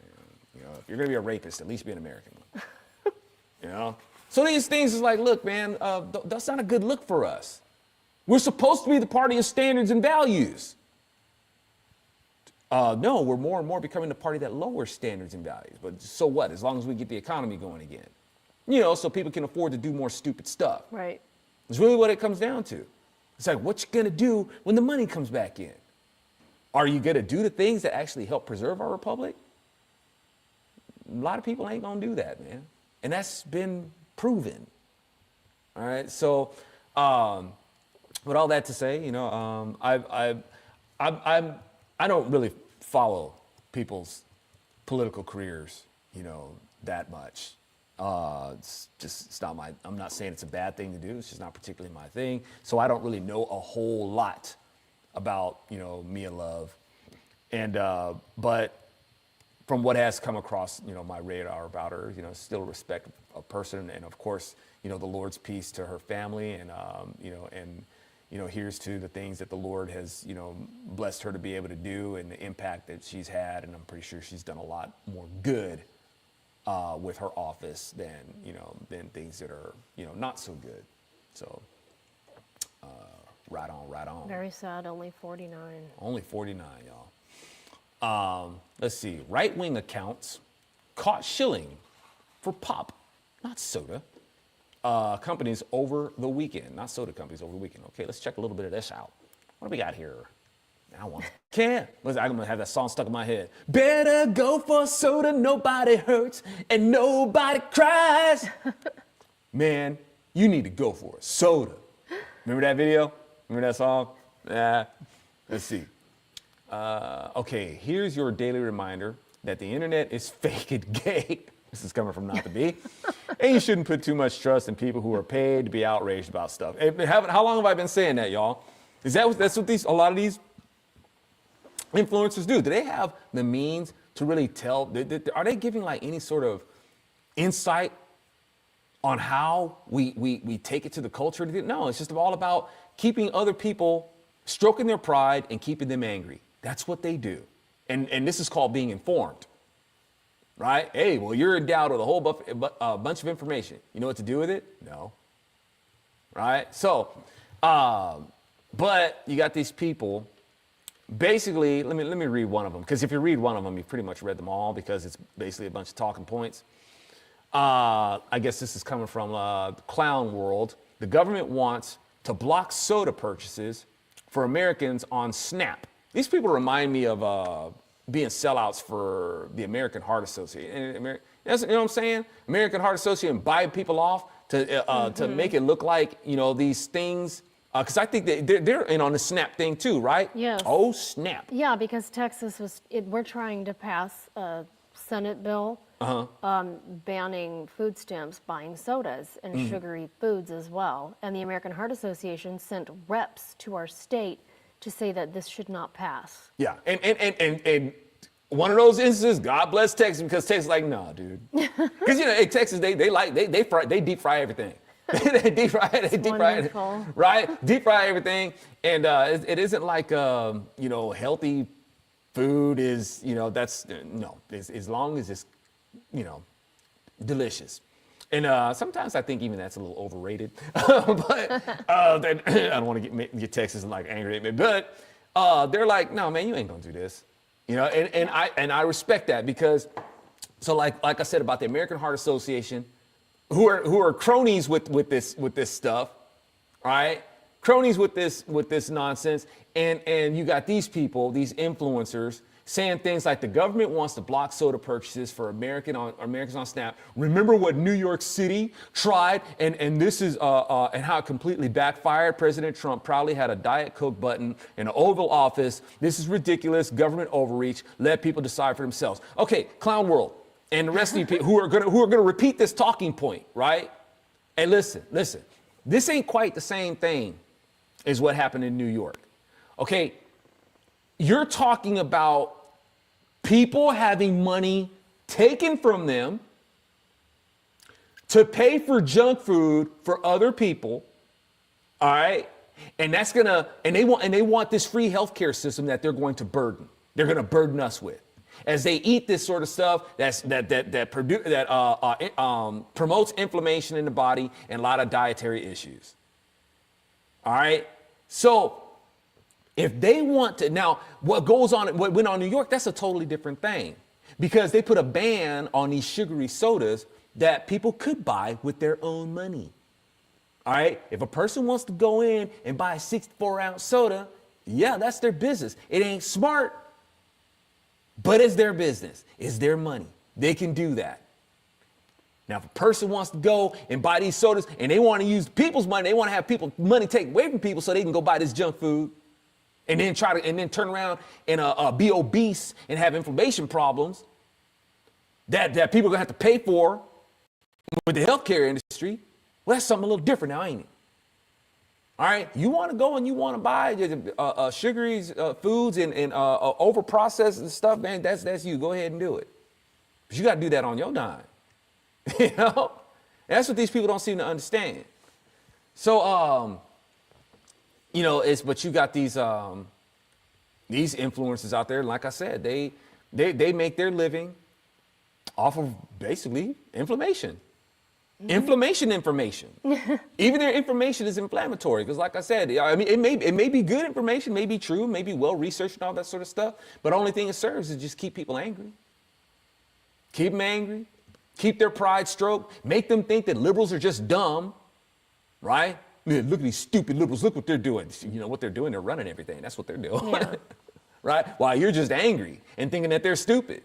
You know, if you're going to be a rapist, at least be an American. You know? So these things is like, look, man, that's not a good look for us. We're supposed to be the party of standards and values. No, we're more and more becoming the party that lowers standards and values. But so what? As long as we get the economy going again. You know, so people can afford to do more stupid stuff. Right. It's really what it comes down to. It's like, what you going to do when the money comes back in? Are you going to do the things that actually help preserve our republic? A lot of people ain't going to do that, man. And that's been proven. All right. So, with all that to say, you know, I don't really follow people's political careers, you know, that much. It's not I'm not saying it's a bad thing to do. It's just not particularly my thing. So I don't really know a whole lot about, you know, Mia Love. And, but from what has come across, you know, my radar about her, you know, still respect a person. And of course, you know, the Lord's peace to her family and, here's to the things that the Lord has, you know, blessed her to be able to do and the impact that she's had. And I'm pretty sure she's done a lot more good with her office than things that are, you know, not so good. So, right on. Very sad, only 49. Only 49, y'all. Let's see. Right-wing accounts caught shilling for pop, not soda, companies over the weekend. Not soda companies over the weekend. Okay, let's check a little bit of this out. What do we got here? I'm going to have that song stuck in my head. Better go for soda, nobody hurts and nobody cries. Man, you need to go for a soda. Remember that video? Remember that song? Let's see. Okay, here's your daily reminder that the internet is fake and gay. This is coming from Not to Be. And you shouldn't put too much trust in people who are paid to be outraged about stuff. How long have I been saying that, y'all? That's what a lot of these influencers do? Do they have the means to really tell? Are they giving like any sort of insight on how we take it to the culture? No, it's just all about keeping other people, stroking their pride and keeping them angry. That's what they do. And this is called being informed, right? Hey, well, you're endowed with a whole bunch of information. You know what to do with it? No. Right? So, but you got these people. Basically, let me read one of them, because if you read one of them, you've pretty much read them all, because it's basically a bunch of talking points. I guess this is coming from the clown world. The government wants to block soda purchases for Americans on Snap. These people remind me of being sellouts for the American Heart Association. And that's, you know what I'm saying? American Heart Association buy people off to make it look like, you know, these things. Because I think they're in on the SNAP thing too, right? Yes. Oh, snap. Yeah, because Texas we're trying to pass a Senate bill banning food stamps buying sodas and sugary foods as well. And the American Heart Association sent reps to our state to say that this should not pass. Yeah, and one of those instances, God bless Texas, because Texas is like, no, dude. Because, you know, in Texas, they deep fry everything. They deep fry it, right? Deep fry everything, and it isn't like you know, healthy food is, you know, that's no, as long as it's, you know, delicious. And sometimes I think even that's a little overrated. But I don't want to get Texas like angry at me, but they're like, no, man, you ain't gonna do this, you know. And I respect that, because so like I said about the American Heart Association, who are cronies with this stuff, right? Cronies with this nonsense, and you got these people, these influencers, saying things like the government wants to block soda purchases for Americans on SNAP. Remember what New York City tried, and this is and how it completely backfired. President Trump proudly had a Diet Coke button in the Oval Office. This is ridiculous, government overreach. Let people decide for themselves. Okay, clown world. And the rest of you people who are gonna repeat this talking point, right? And listen, this ain't quite the same thing as what happened in New York. Okay, you're talking about people having money taken from them to pay for junk food for other people, all right? And they want this free healthcare system that they're going to burden. They're gonna burden us with, as they eat this sort of stuff that promotes inflammation in the body and a lot of dietary issues. All right, so if they want to, now what went on in New York, that's a totally different thing, because they put a ban on these sugary sodas that people could buy with their own money. All right, if a person wants to go in and buy a 64-ounce soda, yeah, that's their business. It ain't smart, but it's their business. It's their money. They can do that. Now, if a person wants to go and buy these sodas and they want to use people's money, they want to have people's money taken away from people so they can go buy this junk food, and then turn around and be obese and have inflammation problems that people are gonna have to pay for with the healthcare industry. Well, that's something a little different now, ain't it? All right, you want to go and you want to buy sugary foods and over processed stuff, man. That's you. Go ahead and do it, but you got to do that on your dime. You know, that's what these people don't seem to understand. So, you know, but you got these influencers out there. Like I said, they make their living off of basically inflammation. Information. Even their information is inflammatory, because like I said, I mean, it may be good information, may be true, may be well researched and all that sort of stuff, but the only thing it serves is just keep people angry. Keep them angry, keep their pride stroked, make them think that liberals are just dumb, right? Man, look at these stupid liberals, look what they're doing. You know what they're doing? They're running everything. That's what they're doing. Yeah. Right? While you're just angry and thinking that they're stupid.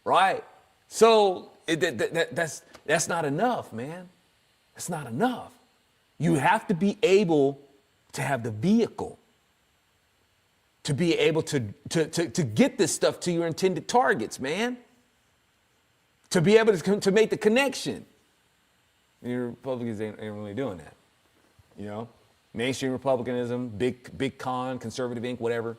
Right? So that's not enough, man. That's not enough. You have to be able to have the vehicle to be able to get this stuff to your intended targets, man. To be able to make the connection. Your Republicans ain't really doing that. You know, mainstream Republicanism, big con, conservative Inc., whatever.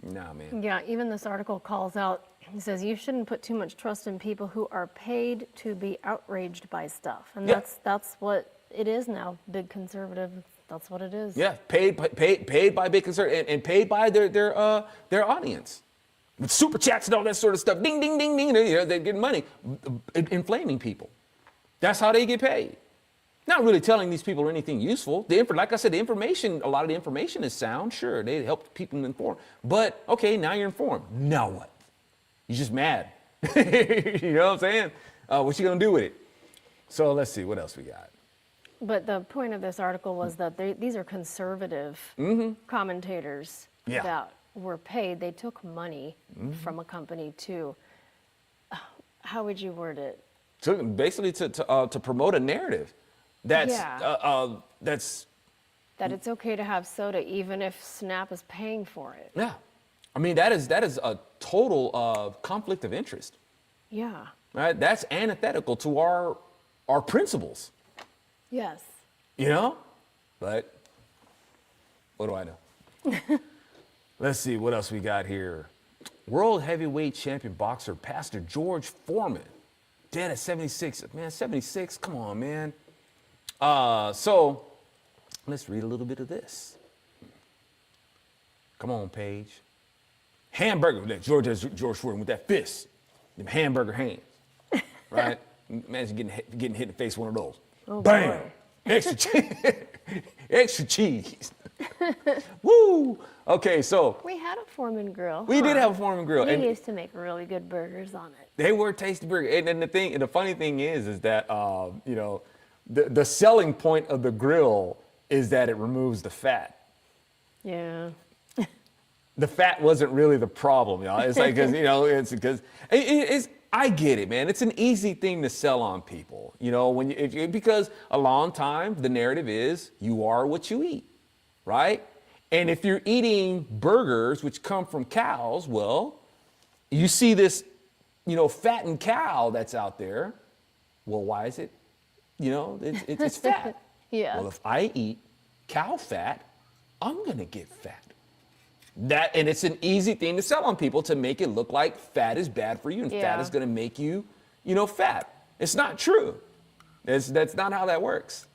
Nah, man. Yeah, even this article calls out, he says, you shouldn't put too much trust in people who are paid to be outraged by stuff. And yeah. that's what it is now, big conservative. That's what it is. Yeah, paid by big conservative and paid by their audience. With super chats and all that sort of stuff. Ding, ding, ding, ding. They're getting money. Inflaming people. That's how they get paid. Not really telling these people anything useful. Like I said, a lot of the information is sound. Sure, they help people inform. But, okay, now you're informed. Now what? You're just mad. You know what I'm saying? What you going to do with it? So let's see. What else we got? But the point of this article was that these are conservative commentators Yeah. that were paid. They took money from a company to, how would you word it? Basically to promote a narrative that's that's that it's okay to have soda even if Snap is paying for it. Yeah, I mean that is a total conflict of interest. Yeah. Right, that's antithetical to our principles. Yes. You know, but what do I know? Let's see what else we got here. World heavyweight champion boxer Pastor George Foreman, dead at 76. Man, 76. Come on, man. So let's read a little bit of this. Come on, Paige. Hamburger. George Foreman with that fist, them hamburger hands, right? Imagine getting hit in the face with one of those. Oh, bam. boy. Extra cheese. Extra cheese. Woo. Okay, so We had a Foreman grill. we did have a Foreman grill, We and used to make really good burgers on it. they were tasty burgers. And the funny thing is that you know, the selling point of the grill is that it removes the fat. Yeah. The fat wasn't really the problem, y'all. It's like, 'cause, you know, it's because it's. I get it, man. It's an easy thing to sell on people, you know, because a long time the narrative is you are what you eat, right? And if you're eating burgers which come from cows, well, you see this, you know, fattened cow that's out there. Well, why is it? You know, it's fat. Yeah. Well, if I eat cow fat, I'm gonna get fat. And it's an easy thing to sell on people to make it look like fat is bad for you and fat Yeah. is going to make you, you know, fat. It's not true. That's not how that works.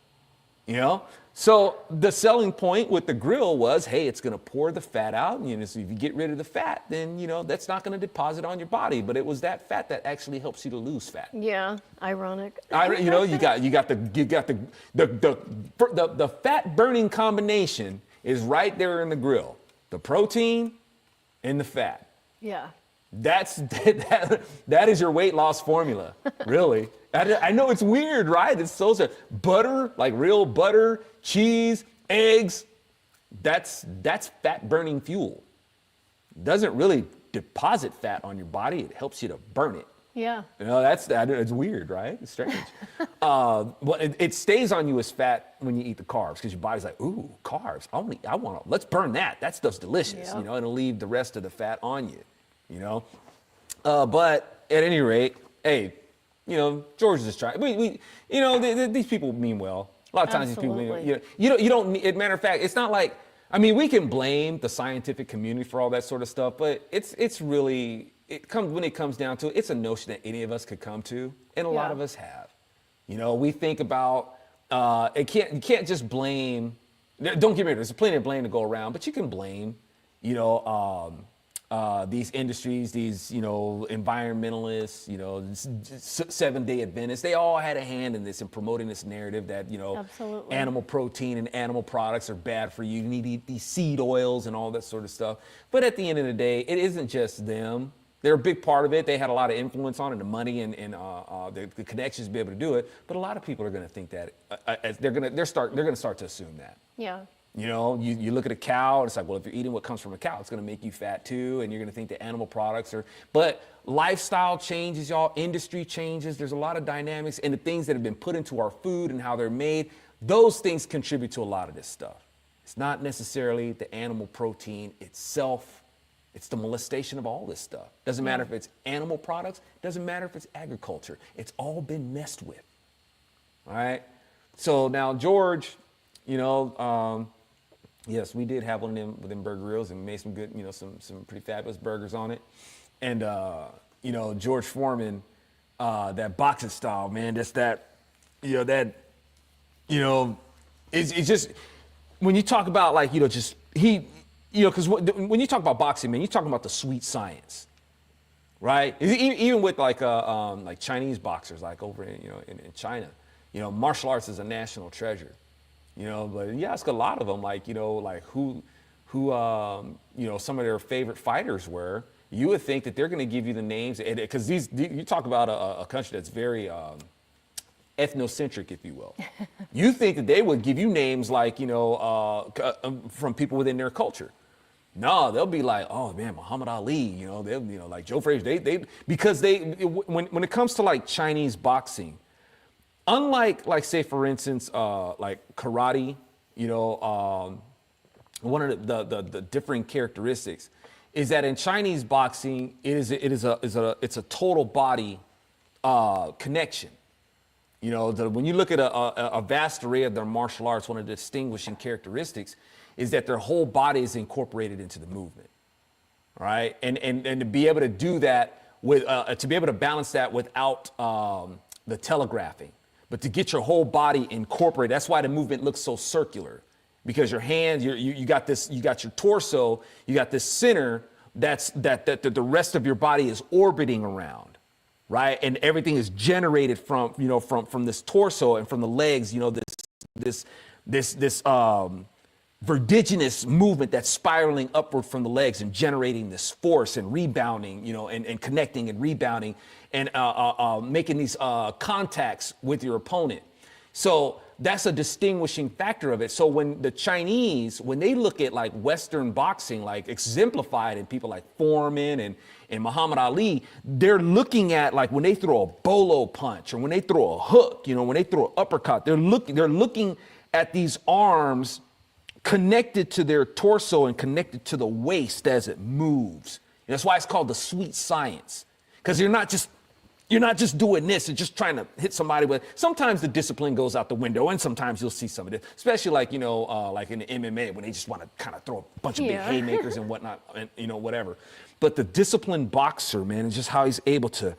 You know? So the selling point with the grill was, hey, it's going to pour the fat out. And, you know, so if you get rid of the fat, then, you know, that's not going to deposit on your body. But it was that fat that actually helps you to lose fat. Yeah. Ironic. You know, you got the fat burning combination is right there in the grill. The protein and the fat. Yeah. That is your weight loss formula, really. I know it's weird, right? It's so sad. Butter, like real butter, cheese, eggs. That's fat burning fuel. Doesn't really deposit fat on your body. It helps you to burn it. Yeah. You know, it's weird, right? It's strange. Well, it stays on you as fat when you eat the carbs because your body's like, ooh, carbs. Let's burn that. That stuff's delicious, Yep. you know, and it'll leave the rest of the fat on you, you know. But at any rate, hey, you know, George is just trying. You know, these people mean well. A lot of times these people mean well. Absolutely. You don't need, matter of fact, it's not like, I mean, we can blame the scientific community for all that sort of stuff, but it's really, when it comes down to it, it's a notion that any of us could come to, and a lot Yeah. of us have. You know, we think about you can't just blame. Don't get me wrong. There's plenty of blame to go around, but you can blame, you know, these industries, these, you know, environmentalists, you know, 7-day Adventists. They all had a hand in this in promoting this narrative that, you know, Absolutely. animal protein and animal products are bad for you. You need to eat these seed oils and all that sort of stuff. But at the end of the day, it isn't just them. They're a big part of it. They had a lot of influence on it, the money and the connections to be able to do it. But a lot of people are going to think that they're going to start to assume that. Yeah. You know, you look at a cow and it's like, well, if you're eating what comes from a cow, it's going to make you fat too, and you're going to think that animal products are. But lifestyle changes, y'all. Industry changes. There's a lot of dynamics, and the things that have been put into our food and how they're made, those things contribute to a lot of this stuff. It's not necessarily the animal protein itself. It's the molestation of all this stuff. Doesn't matter if it's animal products. Doesn't matter if it's agriculture. It's all been messed with. All right. So now George, you know, yes, we did have one of them burger grills and made some good, you know, some pretty fabulous burgers on it. And you know, George Foreman, that boxing style, man, just that, you know, it's just when you talk about like, you know, just you know, because when you talk about boxing, man, you're talking about the sweet science, right? Even with like Chinese boxers, like over in, you know, in China, you know, martial arts is a national treasure, you know. But you ask a lot of them, like, you know, like who you know, some of their favorite fighters were. You would think that they're going to give you the names, because you talk about a country that's very ethnocentric, if you will. You think that they would give you names like, you know, from people within their culture. No, they'll be like, oh man, Muhammad Ali, they'll, like Joe Frazier, because when it comes to like Chinese boxing, unlike like say for instance, like karate, one of the differing characteristics is that in Chinese boxing, it's a total body connection. When you look at a vast array of their martial arts, one of the distinguishing characteristics is that their whole body is incorporated into the movement, right? And to be able to do that to be able to balance that without the telegraphing, but to get your whole body incorporated. That's why the movement looks so circular, because your hands, you got your torso, you got this center that the rest of your body is orbiting around. Right, and everything is generated from this torso and from the legs. This vertiginous movement that's spiraling upward from the legs and generating this force and rebounding, and connecting and rebounding and making these contacts with your opponent. So that's a distinguishing factor of it. So when the Chinese, when they look at like Western boxing, like exemplified in people like Foreman and Muhammad Ali, they're looking at like when they throw a bolo punch or when they throw a hook, when they throw an uppercut, they're looking at these arms connected to their torso and connected to the waist as it moves. And that's why it's called the sweet science, because you're not just doing this and just trying to hit somebody with. Sometimes the discipline goes out the window, and sometimes you'll see some of this, especially like like in the MMA when they just want to kind of throw a bunch of big haymakers and whatnot, and whatever. But the disciplined boxer, man, is just how he's able to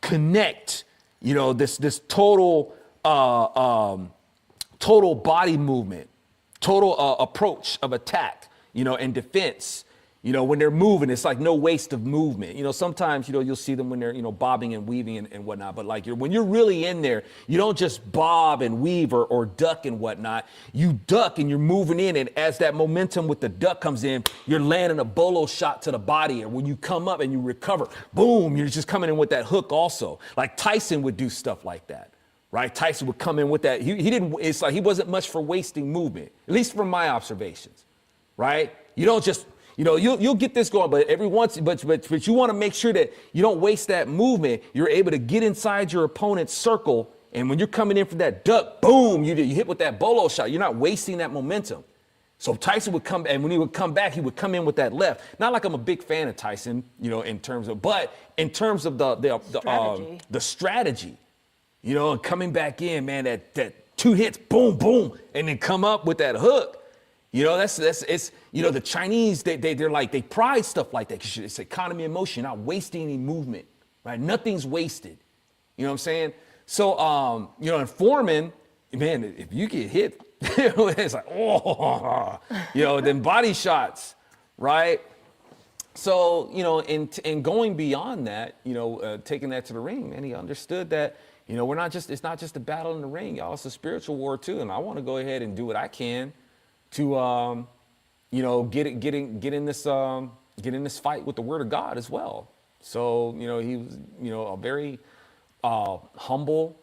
connect, this total total body movement, total approach of attack, and defense. When they're moving, it's like no waste of movement. Sometimes, you'll see them when they're, bobbing and weaving and whatnot. But like when you're really in there, you don't just bob and weave or duck and whatnot. You duck and you're moving in. And as that momentum with the duck comes in, you're landing a bolo shot to the body. And when you come up and you recover, boom, you're just coming in with that hook also. Like Tyson would do stuff like that. Right? Tyson would come in with that. It's like he wasn't much for wasting movement, at least from my observations. Right? You don't just. You'll get this going, but every once, but you want to make sure that you don't waste that movement. You're able to get inside your opponent's circle, and when you're coming in for that duck, boom, you hit with that bolo shot. You're not wasting that momentum. So Tyson would come, and when he would come back, he would come in with that left. Not like I'm a big fan of Tyson, in terms of the strategy, and coming back in, man, that 2 hits, boom, boom, and then come up with that hook. The Chinese, they're like, they pride stuff like that. It's economy of motion, not wasting any movement, right? Nothing's wasted. You know what I'm saying? So, and Foreman, man, if you get hit, it's like, then body shots, right? So, in going beyond that, taking that to the ring, man, he understood that, it's not just a battle in the ring, y'all, it's a spiritual war too. And I want to go ahead and do what I can to, get in this fight with the Word of God as well. So, he was, a very humble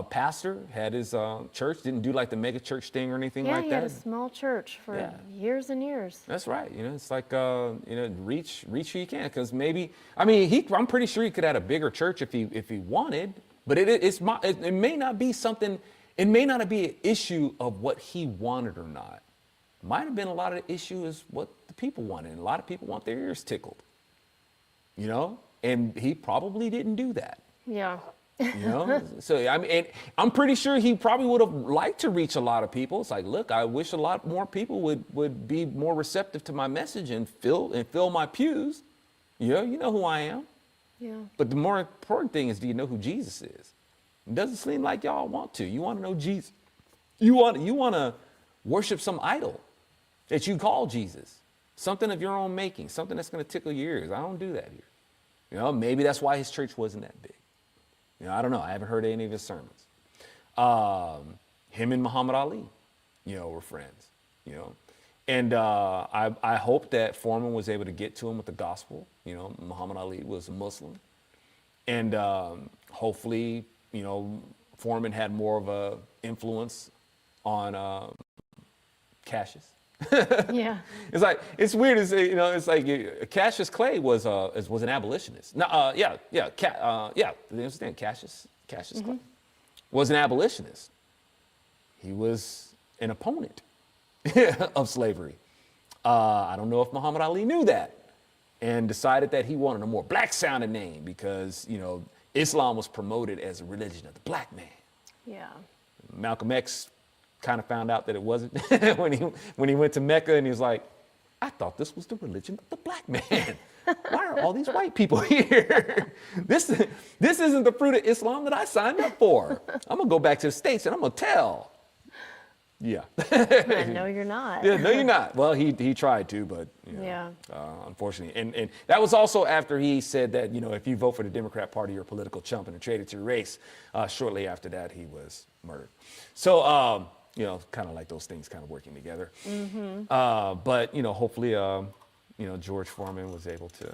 pastor, had his church, didn't do like the mega church thing or anything like that. Yeah, he had a small church for years and years. That's right. It's like, reach who you can, because I'm pretty sure he could have had a bigger church if he wanted, but it may not be something. It may not be an issue of what he wanted or not. Might have been a lot of the issue is what the people wanted. And a lot of people want their ears tickled, and he probably didn't do that. Yeah. So, and I'm pretty sure he probably would have liked to reach a lot of people. It's like, look, I wish a lot more people would be more receptive to my message and fill my pews. You know who I am. Yeah. But the more important thing is, do you know who Jesus is? It doesn't seem like y'all want to. You want to know Jesus. You want to worship some idol that you call Jesus, something of your own making, something that's going to tickle your ears. I don't do that here. Maybe that's why his church wasn't that big. I don't know. I haven't heard any of his sermons. Him and Muhammad Ali, were friends, And I hope that Foreman was able to get to him with the gospel. Muhammad Ali was a Muslim. And hopefully, Foreman had more of a influence on Cassius. Yeah. It's like, it's weird. It's, you know, it's like Cassius Clay was an abolitionist. No, you understand Cassius Clay was an abolitionist. He was an opponent of slavery. I don't know if Muhammad Ali knew that and decided that he wanted a more black sounding name because, you know, Islam was promoted as a religion of the black man. Yeah. Malcolm X kind of found out that it wasn't when he went to Mecca and he was like, I thought this was the religion of the black man. Why are all these white people here? This isn't the fruit of Islam that I signed up for. I'm gonna go back to the States and I'm gonna tell. Yeah. No, you're not. Yeah, no, you're not. Well, he tried to, but you know, Yeah. Unfortunately, and that was also after he said that, you know, if you vote for the Democrat Party, you're a political chump and a traitor to your race. Shortly after that, he was murdered. So, you know, kind of like those things kind of working together. But you know, hopefully, you know, George Foreman was able to,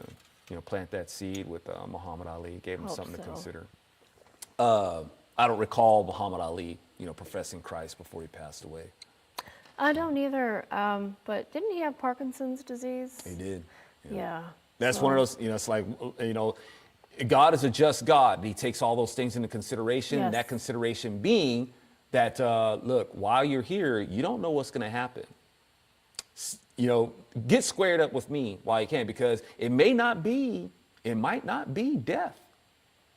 you know, plant that seed with Muhammad Ali, gave him something to consider. I don't recall Muhammad Ali, you know, professing Christ before he passed away. I don't either, but didn't he have Parkinson's disease? He did. Yeah. That's one of those, you know, it's like, you know, God is a just God. He takes all those things into consideration. Yes. That consideration being that, look, while you're here, you don't know what's going to happen. You know, get squared up with me while you can, because it might not be death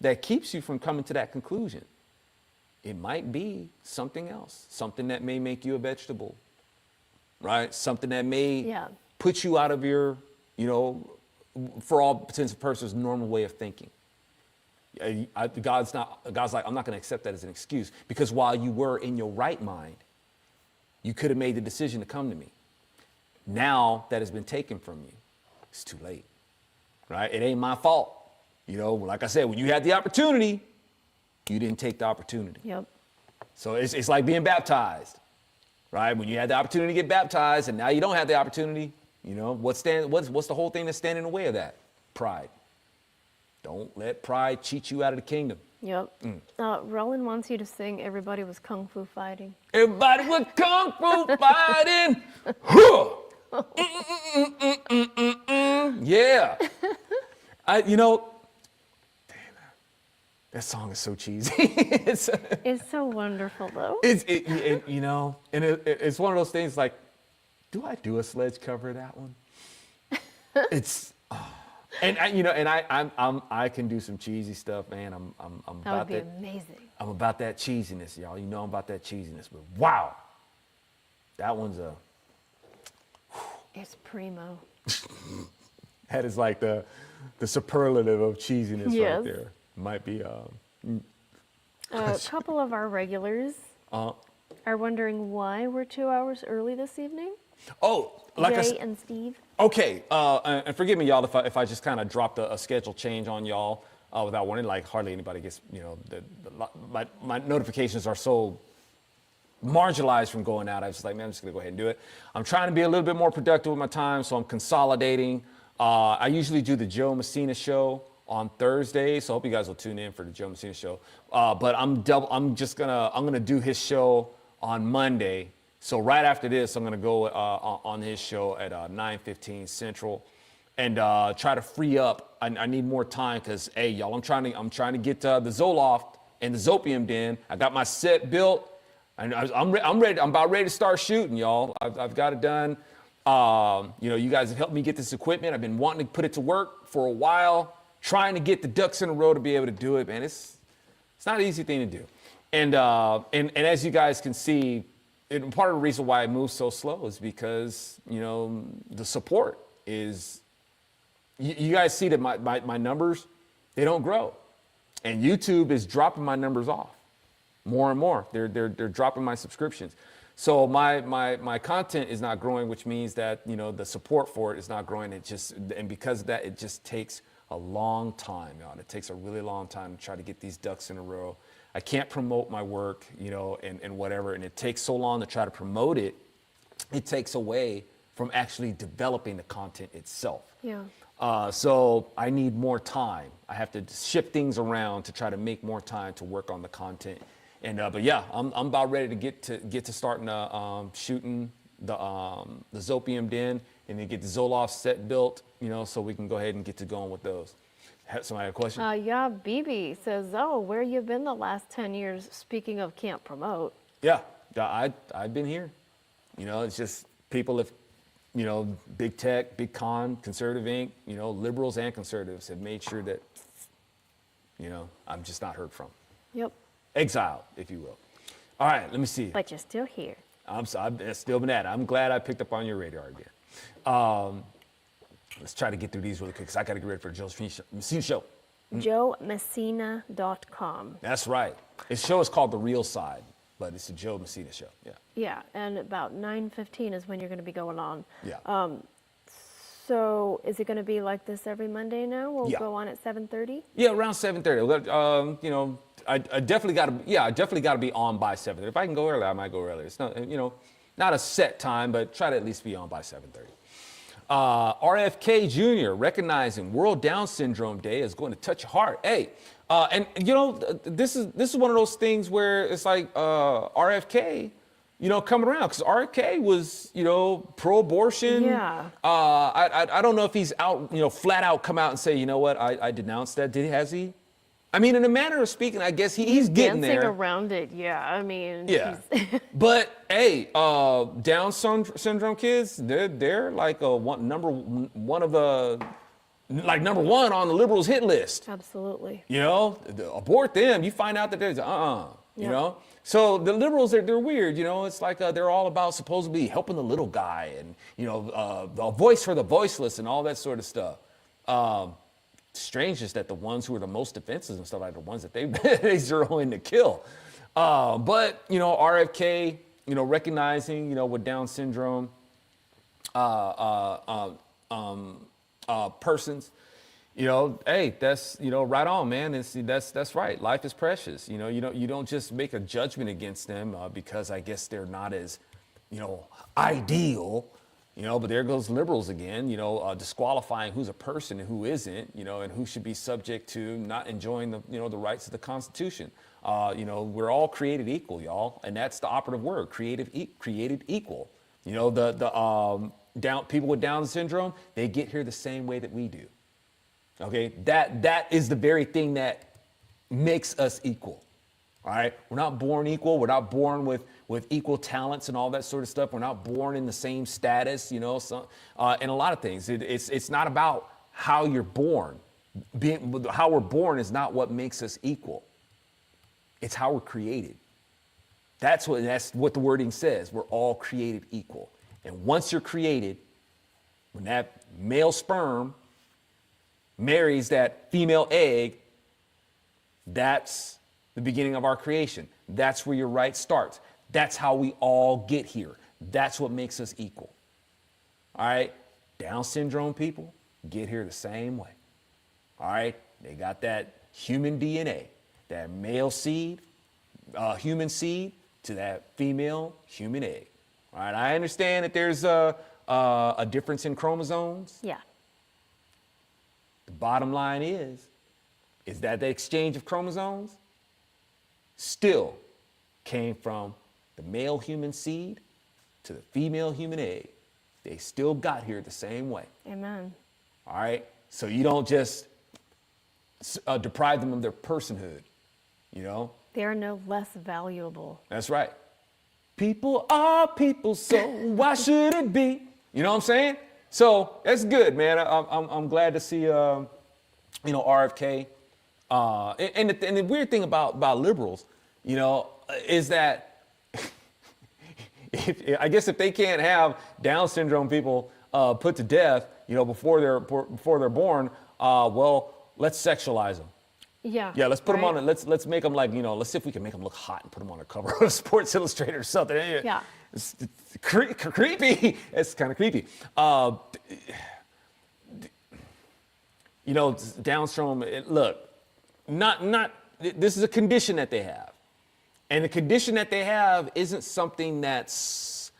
that keeps you from coming to that conclusion. It might be something else, something that may make you a vegetable, right? Something that may put you out of your, you know, for all intents and purposes, normal way of thinking. God's like, I'm not going to accept that as an excuse, because while you were in your right mind, you could have made the decision to come to me. Now that has been taken from you, it's too late, right? It ain't my fault. You know, like I said, when you had the opportunity, you didn't take the opportunity. Yep. So it's like being baptized, right? When you had the opportunity to get baptized and now you don't have the opportunity, you know, what's the whole thing that's standing in the way of that? Pride. Don't let pride cheat you out of the kingdom. Yep. Roland wants you to sing Everybody Was Kung Fu Fighting. Everybody was kung fu fighting. Yeah. You know, that song is so cheesy. It's so wonderful, though. You know, and it's one of those things like, do I do a sledge cover of that one? And I can do some cheesy stuff, man. I'm about that. That would be amazing. I'm about that cheesiness, y'all. You know I'm about that cheesiness, but wow, that one's it's primo. That is like the superlative of cheesiness right there. Might be a couple of our regulars are wondering why we're 2 hours early this evening. Oh, like Jay and Steve. Okay, and forgive me, y'all, if I just kind of dropped a schedule change on y'all without warning. Like hardly anybody gets, you know, my notifications are so marginalized from going out. I was just like, man, I'm just gonna go ahead and do it. I'm trying to be a little bit more productive with my time, so I'm consolidating. I usually do the Joe Messina show on Thursday, so I hope you guys will tune in for the Joe Messina show. But I'm gonna do his show on Monday. So right after this, I'm gonna go on his show at 9:15 Central, and try to free up. I need more time because, hey, y'all, I'm trying to get the Zoloft and the Zopium Den. I got my set built, and I'm ready. I'm about ready to start shooting, y'all. I've got it done. You know, you guys have helped me get this equipment. I've been wanting to put it to work for a while, trying to get the ducks in a row to be able to do it, man. It's not an easy thing to do. And as you guys can see, part of the reason why it moves so slow is because, you know, the support is, you guys see that my numbers, they don't grow. And YouTube is dropping my numbers off more and more. They're dropping my subscriptions. So my content is not growing, which means that, you know, the support for it is not growing. And because of that, it just takes a long time, y'all. It takes a really long time to try to get these ducks in a row. I can't promote my work, you know, and whatever. And it takes so long to try to promote it. It takes away from actually developing the content itself. Yeah. So I need more time. I have to shift things around to try to make more time to work on the content. And but yeah, I'm about ready to get to starting shooting Zopium Den and then get the Zoloft set built, so we can go ahead and get to going with those. Somebody have a question? Yeah, BB says, oh, where you been the last 10 years, speaking of can't promote? Yeah, I've been here. It's just people have, big tech, big con, conservative Inc., liberals and conservatives have made sure that, I'm just not heard from. Yep. Exiled, if you will. All right, let me see. But you're still here. I've still been at it. I'm glad I picked up on your radar again. Let's try to get through these really quick because I got to get ready for Joe Messina Show. JoeMessina.com. That's right. His show is called The Real Side, but it's a Joe Messina show. Yeah. Yeah, and about 9:15 is when you're going to be going on. Yeah. So is it going to be like this every Monday now? We'll Yeah. go on at 7:30? Yeah, around 7:30. I definitely got to. Yeah, I definitely got to be on by 7:30. If I can go earlier, I might go earlier. It's not, not a set time, but try to at least be on by 7:30. RFK Jr. recognizing World Down Syndrome Day is going to touch your heart. Hey, and this is one of those things where it's like RFK, coming around because RFK was pro-abortion. Yeah. I don't know if he's out, flat out come out and say, I denounce that. Has he? I mean, in a manner of speaking, I guess he's getting dancing there. around it, yeah. I mean, Yeah. But hey, Down syndrome kids, they're like number one on the liberals' hit list. absolutely. Abort them. You find out that there's Yeah. So the liberals, they're weird. It's like they're all about supposedly helping the little guy and a voice for the voiceless and all that sort of stuff. Strange is that the ones who are the most defensive and stuff like the ones that they zero in to kill. But RFK, recognizing with Down syndrome persons, hey, that's right on, man. That's right. Life is precious. You don't just make a judgment against them because I guess they're not as ideal. But there goes liberals again, disqualifying who's a person and who isn't, and who should be subject to not enjoying the, the rights of the Constitution. We're all created equal, y'all, and that's the operative word, created equal. The people with Down syndrome, they get here the same way that we do. Okay, that is the very thing that makes us equal. All right, we're not born equal. We're not born with equal talents and all that sort of stuff. We're not born in the same status, and a lot of things. It's not about how you're born. How we're born is not what makes us equal. It's how we're created. That's what the wording says. We're all created equal. And once you're created, when that male sperm marries that female egg, that's the beginning of our creation. That's where your right starts. That's how we all get here. That's what makes us equal. All right? Down syndrome people get here the same way. All right? They got that human DNA, that male seed, human seed to that female human egg. All right? I understand that there's a difference in chromosomes. Yeah. The bottom line is that the exchange of chromosomes still came from the male human seed to the female human egg. They still got here the same way. Amen. All right? So you don't just deprive them of their personhood, They are no less valuable. That's right. People are people, so why should it be? You know what I'm saying? So that's good, man. I'm glad to see, RFK. And the weird thing about liberals, is that I guess if they can't have Down syndrome people put to death, before they're born, well, let's sexualize them. Yeah. Yeah, let's put them right? on it. Let's make them like, let's see if we can make them look hot and put them on a cover of Sports Illustrated or something. Yeah. It's creepy. It's kind of creepy. Down syndrome, look, this is a condition that they have. And the condition that they have isn't something that's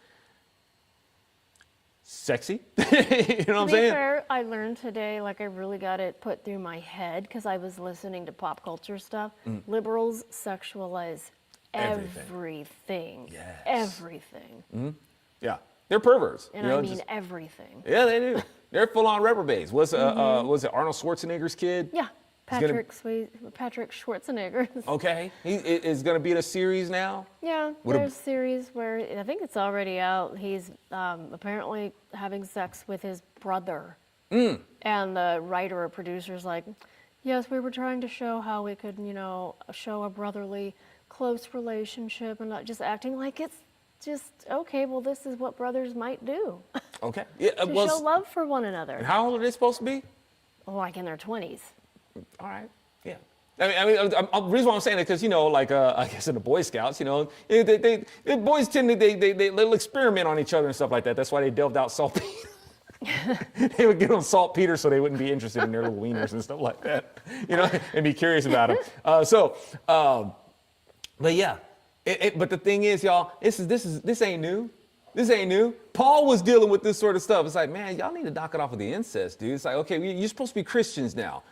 sexy. You know what I'm saying? To be fair, I learned today, I really got it put through my head because I was listening to pop culture stuff. Liberals sexualize everything. Yes. Everything. Yeah. They're perverts. And I mean everything. Yeah, they do. They're full-on reprobates. Was it Arnold Schwarzenegger's kid? Yeah, Patrick Schwarzenegger. Okay, he is going to be in a series now. Yeah, there's a series where I think it's already out. He's apparently having sex with his brother, and the writer or producer's like, "Yes, we were trying to show how we could, show a brotherly, close relationship, and not just acting like it's just okay. Well, this is what brothers might do." Okay. Yeah, to show love for one another. And how old are they supposed to be? Like in their 20s. All right. Yeah. The reason why I'm saying it because I guess in the Boy Scouts, the boys tend to they'll experiment on each other and stuff like that. That's why they delved out saltpeter. They would give them saltpeter so they wouldn't be interested in their little wieners and stuff like that, and be curious about them. But yeah. But the thing is, y'all, this ain't new. This ain't new. Paul was dealing with this sort of stuff. It's like, man, y'all need to knock it off with the incest, dude. It's like, okay, you're supposed to be Christians now.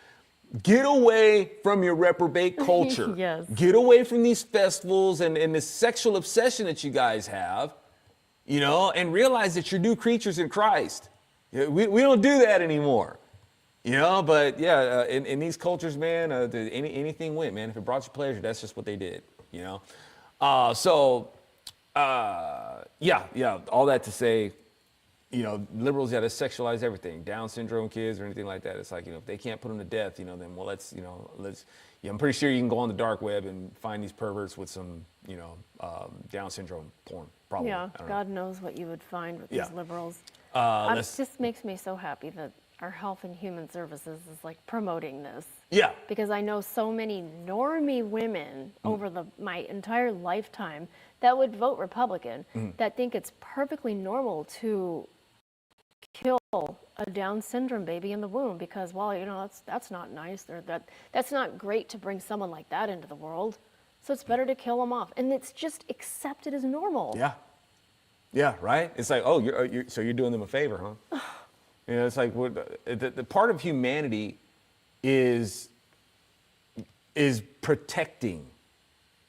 Get away from your reprobate culture. Yes. Get away from these festivals and this sexual obsession that you guys have, and realize that you're new creatures in Christ. We don't do that anymore. But yeah, in these cultures, man, anything went, man. If it brought you pleasure, that's just what they did, Yeah, all that to say, liberals got to sexualize everything, Down syndrome kids or anything like that. It's like, if they can't put them to death, then let's, I'm pretty sure you can go on the dark web and find these perverts with some, Down syndrome porn, probably. Yeah, God knows what you would find with these liberals. It just makes me so happy that our Health and Human Services is like promoting this. Yeah. Because I know so many normie women over my entire lifetime that would vote Republican that think it's perfectly normal to kill a Down syndrome baby in the womb because, well, that's not nice, or that's not great to bring someone like that into the world. So it's better to kill them off, and it's just accepted as normal. Yeah. Yeah. Right. It's like, oh, so you're doing them a favor, huh? It's like the part of humanity is protecting,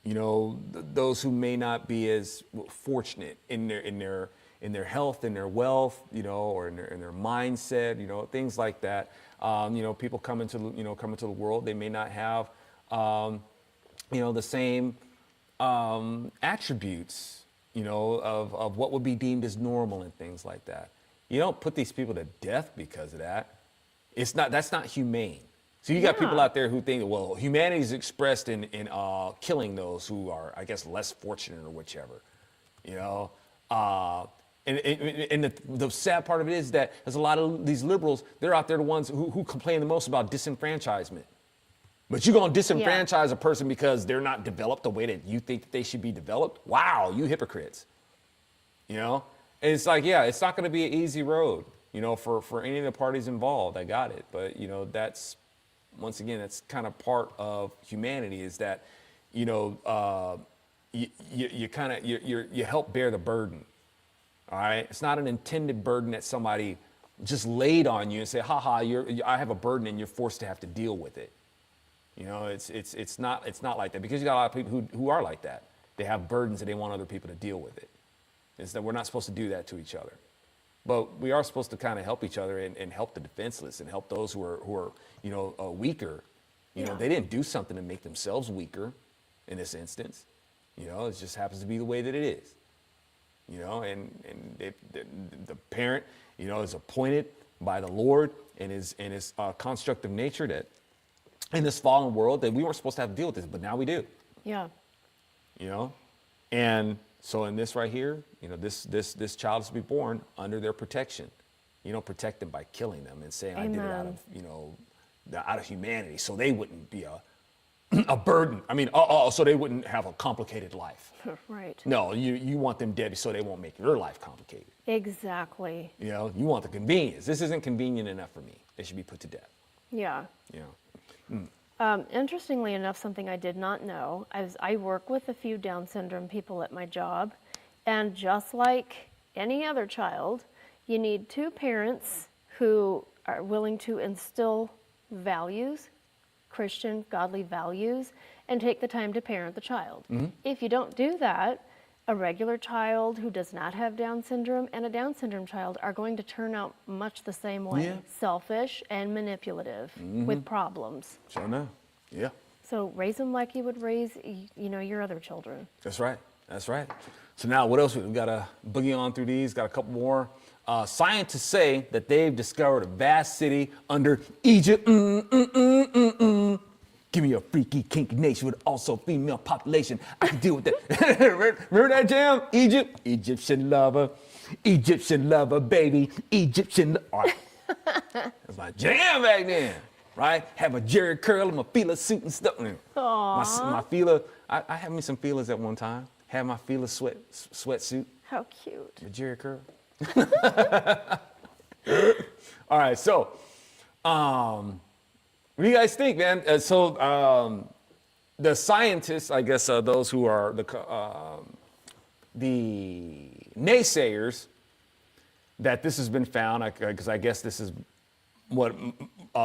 those who may not be as fortunate in their health, in their wealth, or in their mindset, things like that. People come into the world, they may not have, the same attributes, of what would be deemed as normal and things like that. You don't put these people to death because of that. That's not humane. So you got people out there who think, well, humanity is expressed in killing those who are, I guess, less fortunate or whichever, And the sad part of it is that there's a lot of these liberals, they're out there the ones who complain the most about disenfranchisement. But you're going to disenfranchise a person because they're not developed the way that you think that they should be developed? Wow, you hypocrites. And it's like, it's not going to be an easy road, for any of the parties involved. I got it. But, that's, once again, that's kind of part of humanity is that, you help bear the burden. All right. It's not an intended burden that somebody just laid on you and say, I have a burden and you're forced to have to deal with it. It's not like that, because you got a lot of people who are like that. They have burdens and they want other people to deal with it. It's that we're not supposed to do that to each other. But we are supposed to kind of help each other and help the defenseless and help those who are weaker. They didn't do something to make themselves weaker in this instance. It just happens to be the way that it is. The parent, is appointed by the Lord and his construct of nature that in this fallen world that we weren't supposed to have to deal with this, but now we do. Yeah. And so in this right here, this child is to be born under their protection. You don't protect them by killing them and saying, Amen. I did it out of humanity, so they wouldn't be a burden. So they wouldn't have a complicated life. Right. No, you want them dead so they won't make your life complicated. Exactly. You want the convenience. This isn't convenient enough for me. They should be put to death. Yeah. Interestingly enough, something I did not know, I work with a few Down syndrome people at my job, and just like any other child, you need two parents who are willing to instill values, Christian, godly values, and take the time to parent the child. If you don't do that, a regular child who does not have Down syndrome and a Down syndrome child are going to turn out much the same way. Yeah. Selfish and manipulative with problems. Sure enough. Yeah. So raise them like you would raise, your other children. That's right. That's right. So now what else? We've got to boogie on through these. Got a couple more. Scientists say that they've discovered a vast city under Egypt. Give me a freaky, kinky nation with also female population. I can deal with that. Remember that jam? Egypt? Egyptian lover, baby. All right. That's my jam back then, right? Have a jerry curl and my Fila suit and stuff. My Fila, I had me some Filas at one time. Had my Fila sweatsuit. How cute. The jerry curl. All right, so, what do you guys think, man? The scientists, I guess, those who are the naysayers, that this has been found, because I guess this is what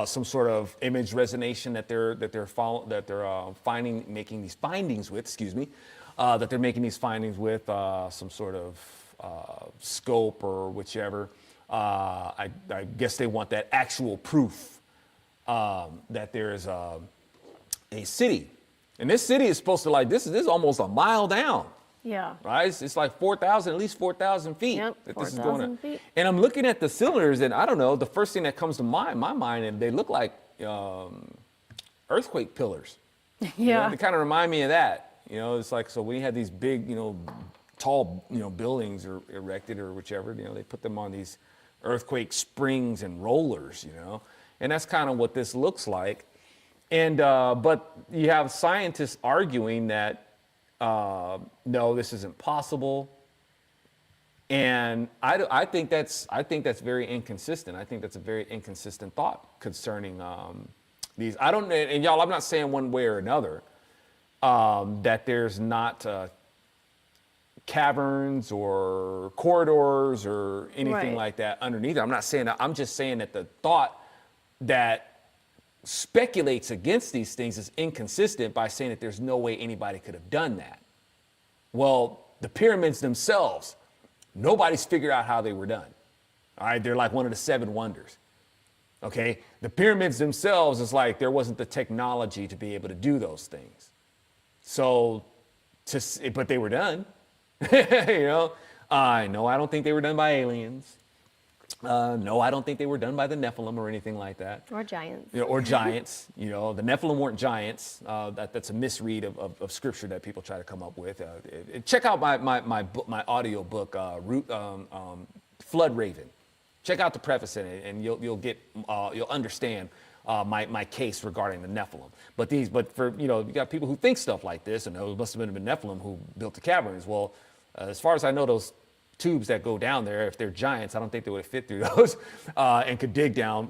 some sort of image resonation that they're finding, making these findings with. Excuse me, that they're making these findings with some sort of scope or whichever. I guess they want that actual proof. That there is a city, and this city is supposed to this is almost a mile down. Yeah. Right. It's like 4,000, at least 4,000 feet. Yep. That 4,000 feet. And I'm looking at the cylinders, and I don't know. The first thing that comes to my mind, and they look like earthquake pillars. Yeah. They kind of remind me of that. It's like, so when you had these big, tall, buildings or erected or whichever, they put them on these earthquake springs and rollers, And that's kind of what this looks like. And but you have scientists arguing that no, this isn't possible. And I think that's very inconsistent. I think that's a very inconsistent thought concerning these. And y'all, I'm not saying one way or another that there's not caverns or corridors or anything like that underneath it. I'm not saying that. I'm just saying that the thought that speculates against these things is inconsistent by saying that there's no way anybody could have done that. Well, the pyramids themselves, nobody's figured out how they were done. All right, they're like one of the 7 wonders. Okay, the pyramids themselves is like there wasn't the technology to be able to do those things. So, but they were done. No, I don't think they were done by aliens. No, I don't think they were done by the Nephilim or anything like that. Or giants. Or giants. The Nephilim weren't giants. That's a misread of scripture that people try to come up with. Check out my audio book, Flood Raven. Check out the preface in it, and you'll understand my case regarding the Nephilim. But for you got people who think stuff like this, and it must have been the Nephilim who built the caverns. Well, as far as I know, those tubes that go down there, if they're giants, I don't think they would have fit through those and could dig down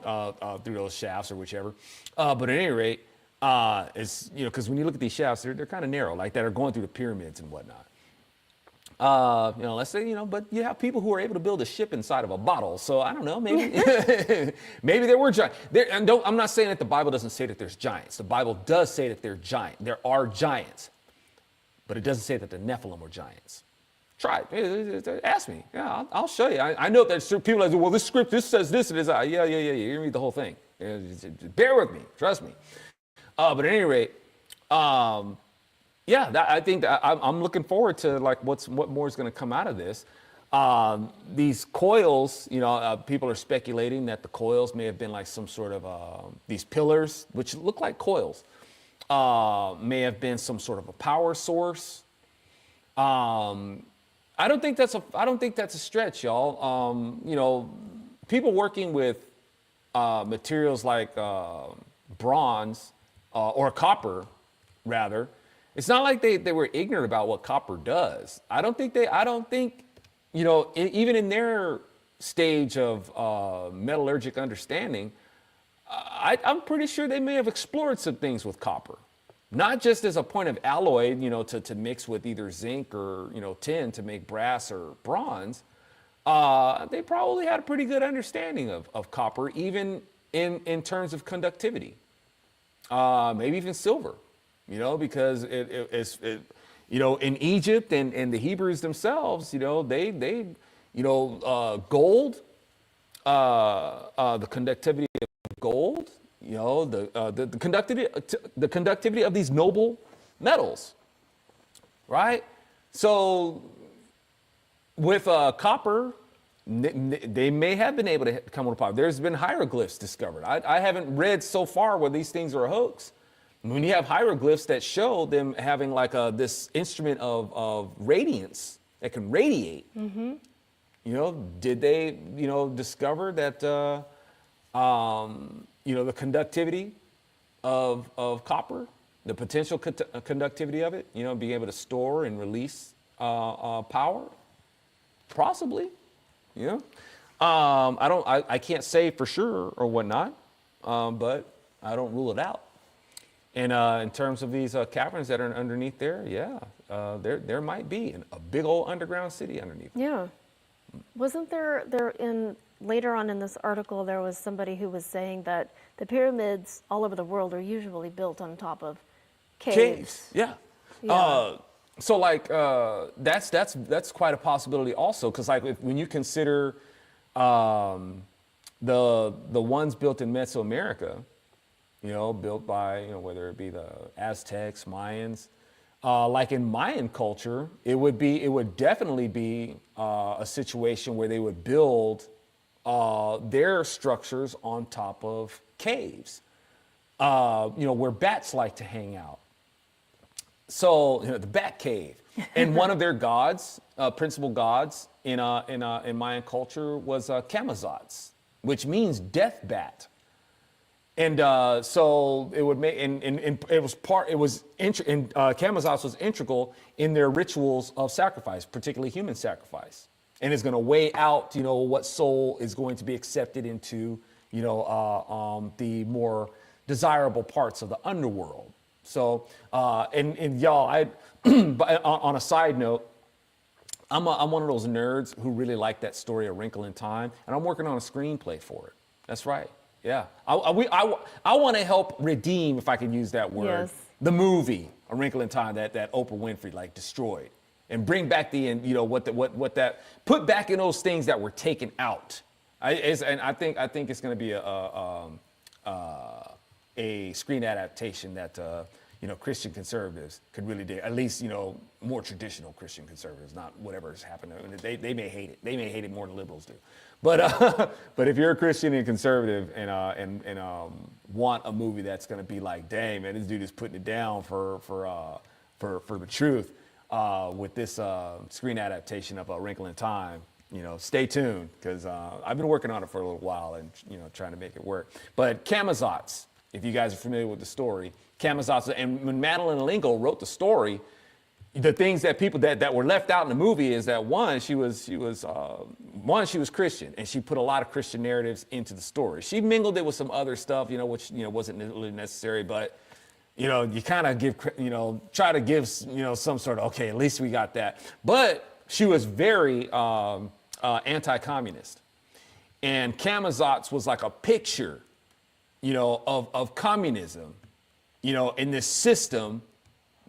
through those shafts or whichever. But at any rate, it's because when you look at these shafts, they're kind of narrow, like that are going through the pyramids and whatnot. Let's say, but you have people who are able to build a ship inside of a bottle. So I don't know, maybe maybe there were giants. I'm not saying that the Bible doesn't say that there's giants. The Bible does say that there are giants, but it doesn't say that the Nephilim were giants. Try it. Ask me. Yeah, I'll show you. I know that people are like, well, this says this and this. Yeah. You read the whole thing. Bear with me. Trust me. But at any rate, I think that I'm looking forward to what more is going to come out of this. These coils, people are speculating that the coils may have been like some sort of these pillars, which look like coils, may have been some sort of a power source. I don't think that's a stretch, y'all. People working with materials like bronze or copper, rather. It's not like they were ignorant about what copper does. I don't think even in their stage of metallurgic understanding, I'm pretty sure they may have explored some things with copper. Not just as a point of alloy, to mix with either zinc or, tin to make brass or bronze. They probably had a pretty good understanding of copper, even in terms of conductivity. Maybe even silver, because in Egypt and the Hebrews themselves, gold, the conductivity of gold, the conductivity of these noble metals, right? So with copper, they may have been able to come with a power. There's been hieroglyphs discovered. I haven't read so far where these things are a hoax. When you have hieroglyphs that show them having like this instrument of radiance that can radiate, did they, discover that, the conductivity of copper, the potential conductivity of it, being able to store and release power? Possibly, I can't say for sure or whatnot, but I don't rule it out. And in terms of these caverns that are underneath there, there might be a big old underground city underneath. Yeah. Wasn't there later on in this article, there was somebody who was saying that the pyramids all over the world are usually built on top of caves. Yeah. Yeah. So like that's quite a possibility also, because like when you consider the ones built in Mesoamerica, built by whether it be the Aztecs, Mayans, like in Mayan culture, it would definitely be a situation where they would build their structures on top of caves, where bats like to hang out. So the bat cave, and one of their gods, principal gods in Mayan culture was Camazotz, which means death bat. And so it would make, and Camazotz was integral in their rituals of sacrifice, particularly human sacrifice, and is going to weigh out, what soul is going to be accepted into, the more desirable parts of the underworld. So, and y'all, on a side note, I'm one of those nerds who really like that story, A Wrinkle in Time, and I'm working on a screenplay for it. That's right. Yeah, I want to help redeem, if I can use that word, yes, the movie A Wrinkle in Time that Oprah Winfrey destroyed, and bring back put back in those things that were taken out. And I think it's going to be a screen adaptation that Christian conservatives could really dig. At least more traditional Christian conservatives, not whatever's happening. They may hate it. They may hate it more than liberals do. But if you're a Christian and conservative and want a movie that's going to be like, dang man, this dude is putting it down for the truth, with this screen adaptation of A Wrinkle in Time, stay tuned, because I've been working on it for a little while and trying to make it work. But Camazotz, if you guys are familiar with the story, Camazotz, and when Madeline Lingo wrote the story, the things that people that were left out in the movie is that one, she was Christian, and she put a lot of Christian narratives into the story. She mingled it with some other stuff, which wasn't really necessary, but you kind of give, try to give, some sort of, okay, at least we got that. But she was very anti-communist, and Camazotz was like a picture, of communism, in this system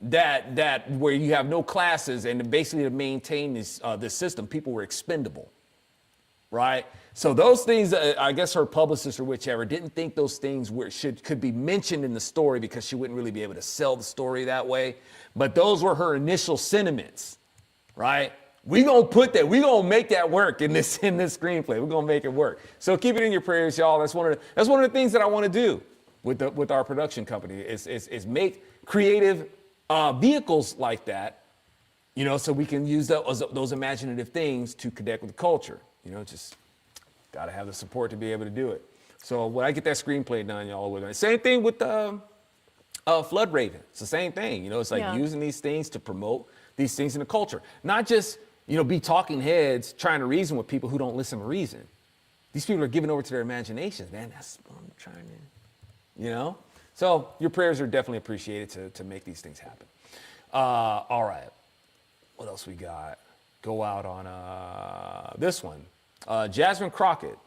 that where you have no classes, and basically to maintain this system, people were expendable, right? So those things, I guess her publicist or whichever didn't think those things could be mentioned in the story, because she wouldn't really be able to sell the story that way. But those were her initial sentiments, right? We gonna put that, we gonna make that work in this screenplay. We're gonna make it work. So keep it in your prayers, y'all. That's one of the things that I want to do with our production company is make creative vehicles like that, so we can use those imaginative things to connect with the culture. Just got to have the support to be able to do it. So when I get that screenplay done, y'all, we're going to. Same thing with Flood Raven. It's the same thing. It's like using these things to promote these things in the culture. Not just, be talking heads trying to reason with people who don't listen to reason. These people are giving over to their imaginations, man. That's what I'm trying to, So your prayers are definitely appreciated to make these things happen. All right. What else we got? Go out on this one. Jasmine Crockett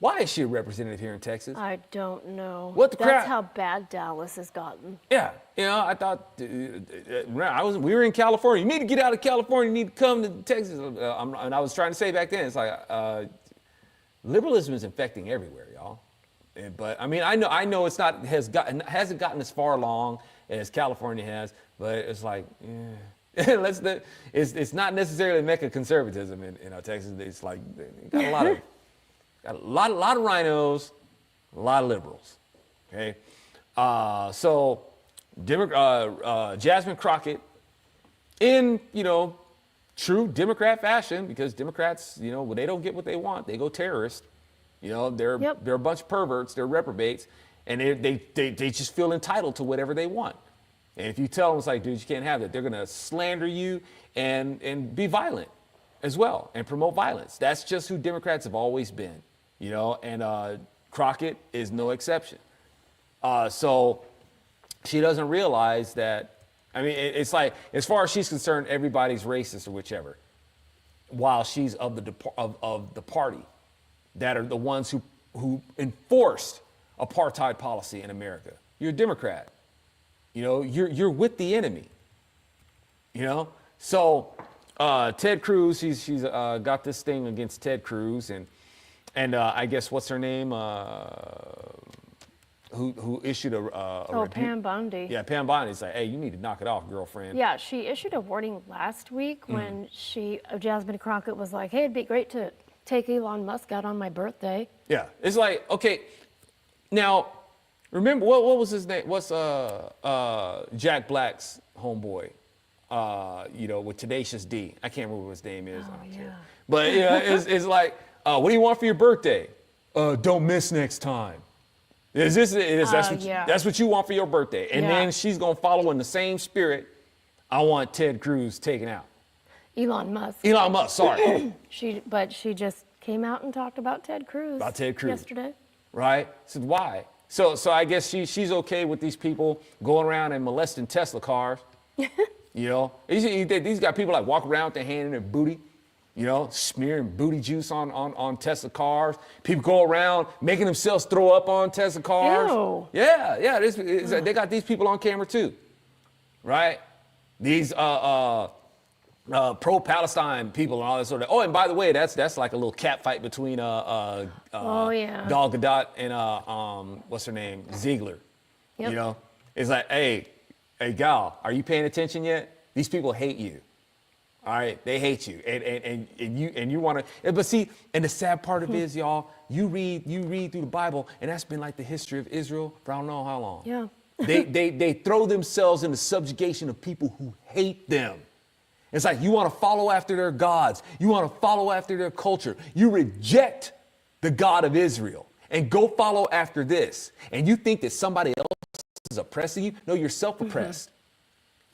Why is she a representative here in Texas? I don't know. What the crap? That's how bad Dallas has gotten. Yeah, I thought we were in California. You need to get out of California. You need to come to Texas. And I was trying to say back then, it's like liberalism is infecting everywhere, y'all. But I mean, I know it's not hasn't gotten as far along as California has, but it's like, yeah. It's not necessarily Mecca conservatism in Texas. It's like got a lot of rhinos, a lot of liberals. Okay, so Jasmine Crockett, in true Democrat fashion, because Democrats, when they don't get what they want, they go terrorist. They're a bunch of perverts, they're reprobates, and they just feel entitled to whatever they want. And if you tell them, it's like, dude, you can't have that, they're gonna slander you and be violent as well and promote violence. That's just who Democrats have always been, and Crockett is no exception. So she doesn't realize that, I mean, it's like, as far as she's concerned, everybody's racist or whichever, while she's of the party that are the ones who enforced apartheid policy in America. You're a Democrat. You're with the enemy. So Ted Cruz, she's got this thing against Ted Cruz, and I guess what's her name? Who issued a rebuke? Pam Bondi. Yeah, Pam Bondi's like, hey, you need to knock it off, girlfriend. Yeah, she issued a warning last week when Jasmine Crockett was like, hey, it'd be great to take Elon Musk out on my birthday. Yeah, it's like, okay, now, remember, what was his name? What's Jack Black's homeboy, with Tenacious D? I can't remember what his name is. I don't care. But, it's like, what do you want for your birthday? Don't miss next time. That's what you want for your birthday. And then she's going to follow in the same spirit. I want Ted Cruz taken out. Elon Musk, sorry. She just came out and talked about Ted Cruz. Yesterday. Right? So why? So I guess she's okay with these people going around and molesting Tesla cars. These got people like walk around with their hand in their booty, smearing booty juice on Tesla cars. People go around making themselves throw up on Tesla cars. Ew. Yeah. They got these people on camera too, right? These pro-Palestine people and all that sort of. Oh, and by the way, that's like a little cat fight between Gal Gadot and what's her name, Ziegler. Yep. It's like, hey, Gal, are you paying attention yet? These people hate you. All right, they hate you, and you want to. But see, and the sad part of it is, y'all, you read through the Bible, and that's been like the history of Israel for I don't know how long. Yeah. They throw themselves in the subjugation of people who hate them. It's like you want to follow after their gods. You want to follow after their culture. You reject the God of Israel and go follow after this. And you think that somebody else is oppressing you? No, you're self-oppressed.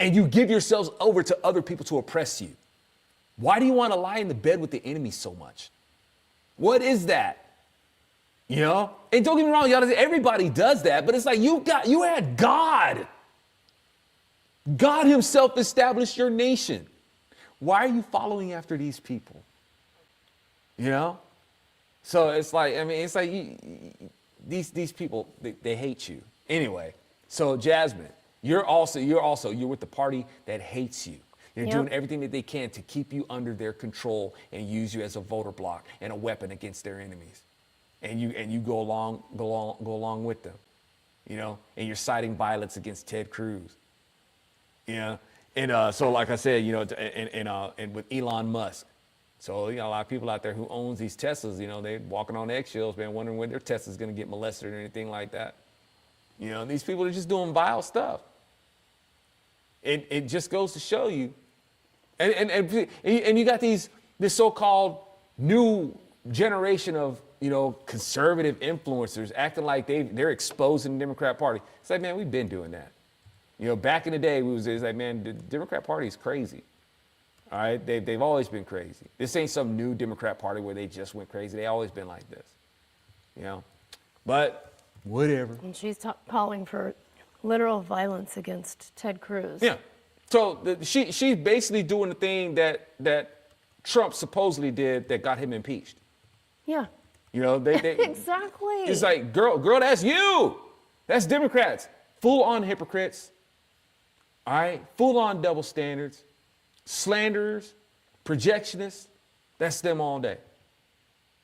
And you give yourselves over to other people to oppress you. Why do you want to lie in the bed with the enemy so much? What is that? And don't get me wrong, y'all, everybody does that, but it's like you had God. God himself established your nation. Why are you following after these people? So it's like, these people, they hate you. Anyway, so Jasmine, you're with the party that hates you. They're doing everything that they can to keep you under their control and use you as a voter block and a weapon against their enemies. And you go along with them, and you're citing violence against Ted Cruz. And so like I said, and with Elon Musk. So, a lot of people out there who owns these Teslas, they're walking on eggshells, man, wondering when their Tesla's going to get molested or anything like that. These people are just doing vile stuff. It just goes to show you. And you got this so-called new generation of, conservative influencers acting like they're exposing the Democrat Party. It's like, man, we've been doing that. Back in the day, it's like, man, the Democrat Party is crazy. All right, they've always been crazy. This ain't some new Democrat Party where they just went crazy. They always been like this, But whatever. And she's calling for literal violence against Ted Cruz. Yeah. So she's basically doing the thing that Trump supposedly did that got him impeached. Yeah. You know, they Exactly. It's like, girl, that's you. That's Democrats. Full-on hypocrites. All right? Full-on double standards. Slanderers. Projectionists. That's them all day.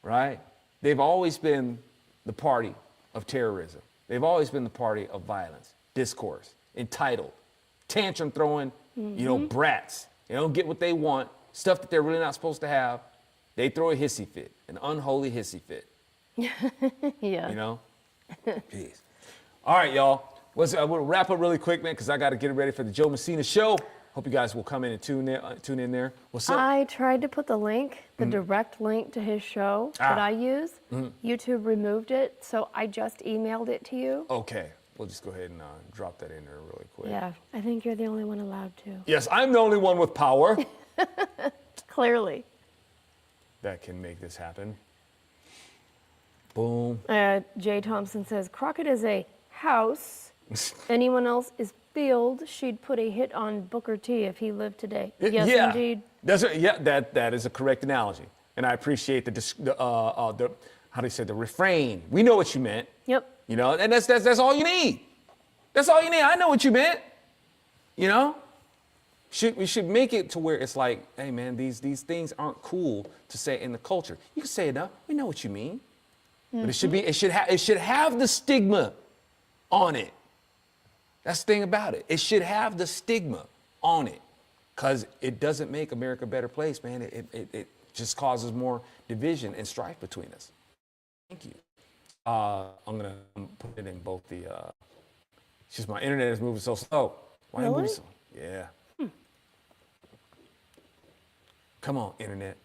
Right? They've always been the party of terrorism. They've always been the party of violence, discourse, entitled, tantrum throwing, brats. They don't get what they want, stuff that they're really not supposed to have. They throw a hissy fit, an unholy hissy fit. Yeah. You know? Jeez. All right, y'all. We'll wrap up really quick, man, because I got to get ready for the Joe Messina show. Hope you guys will come in and tune in there. What's up? I tried to put the link, the direct link to his show that I use. YouTube removed it, so I just emailed it to you. Okay. We'll just go ahead and drop that in there really quick. Yeah, I think you're the only one allowed to. Yes, I'm the only one with power. Clearly. That can make this happen. Boom. Jay Thompson says, Crockett is a house. Anyone else is field. She'd put a hit on Booker T if he lived today. Yes, yeah. indeed. That is a correct analogy. And I appreciate the how do you say, the refrain. We know what you meant. Yep. You know, and that's all you need. That's all you need. I know what you meant. You know? We should make it to where it's like, hey man, these things aren't cool to say in the culture. You can say it now. We know what you mean. But it should have the stigma on it. That's the thing about it. It should have the stigma on it. Because it doesn't make America a better place, man. It just causes more division and strife between us. Thank you. I'm gonna put it in both the. It's just my internet is moving so slow. Why are you moving so? Yeah. Come on, internet.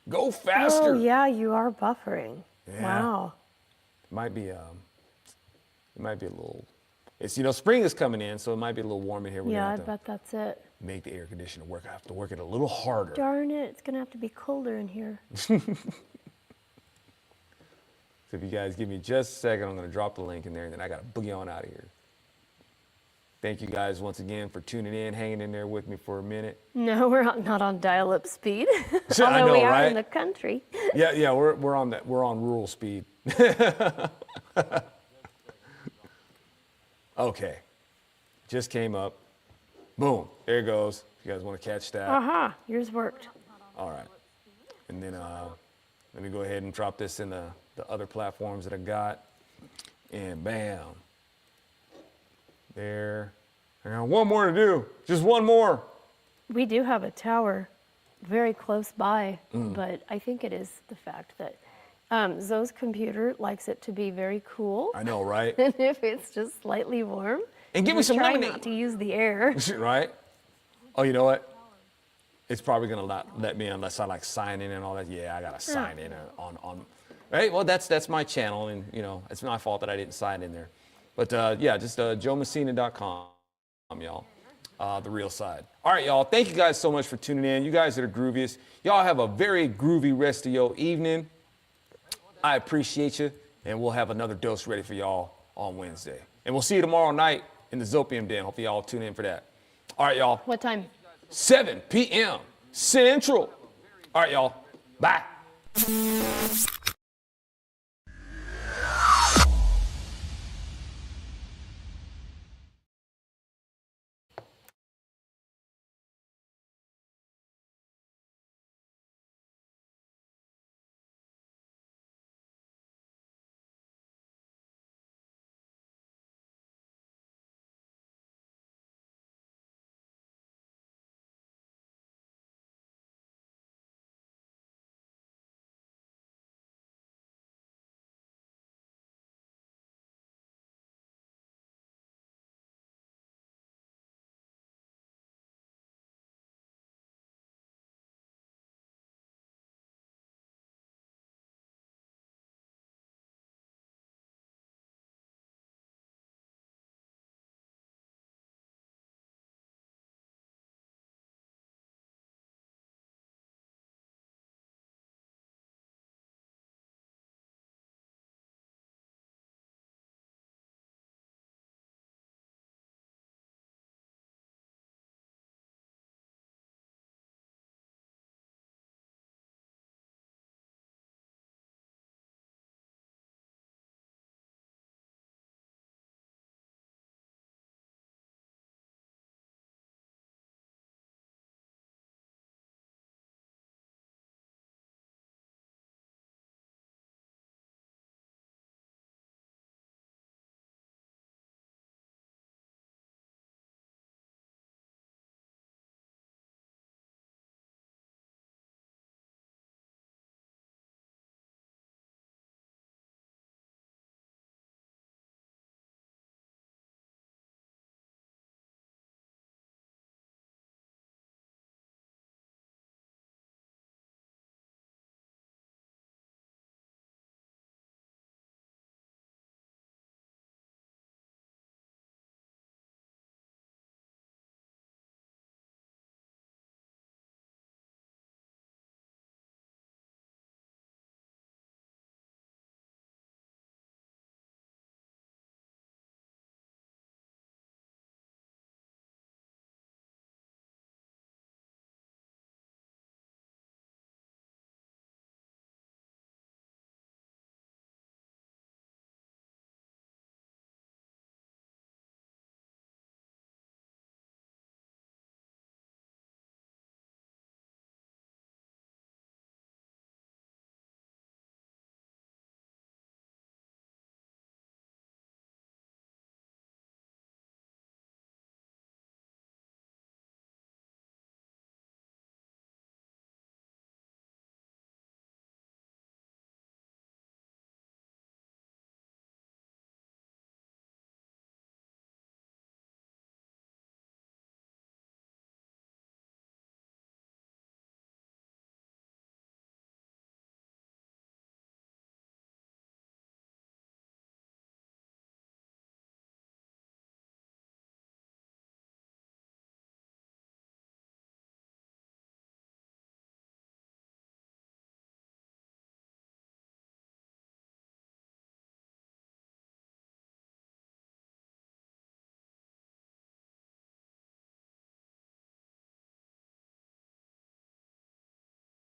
Go faster. Oh yeah, you are buffering. Yeah. Wow. It might be a little. It's spring is coming in, so it might be a little warm in here. Yeah, I bet that's it. Make the air conditioner work. I have to work it a little harder. Darn it, it's gonna have to be colder in here. So if you guys give me just a second, I'm gonna drop the link in there, and then I gotta boogie on out of here. Thank you guys once again for tuning in, hanging in there with me for a minute. No, we're not on dial-up speed. I Although know, we are right? in the country. Yeah, we're on that. We're on rural speed. Okay, just came up. Boom, there it goes. If you guys want to catch that. Aha, yours worked. All right, and then let me go ahead and drop this in the other platforms that I got, and bam, there. I got one more to do, just one more. We do have a tower very close by, but I think it is the fact that Zoe's computer likes it to be very cool. I know, right? And if it's just slightly warm, And give me some try lemonade. not to use the air. Right? Oh, you know what? It's probably gonna not let me unless I sign in and all that. Yeah, I gotta sign in on. Right? Well, that's my channel, and it's my fault that I didn't sign in there. But yeah, just joemessina.com, y'all. The real side. All right, y'all. Thank you guys so much for tuning in. You guys are the grooviest. Y'all have a very groovy rest of your evening. I appreciate you, and we'll have another dose ready for y'all on Wednesday. And we'll see you tomorrow night in the Zopium Den. Hope y'all tune in for that. All right, y'all. What time? 7 p.m. Central. All right, y'all. Bye.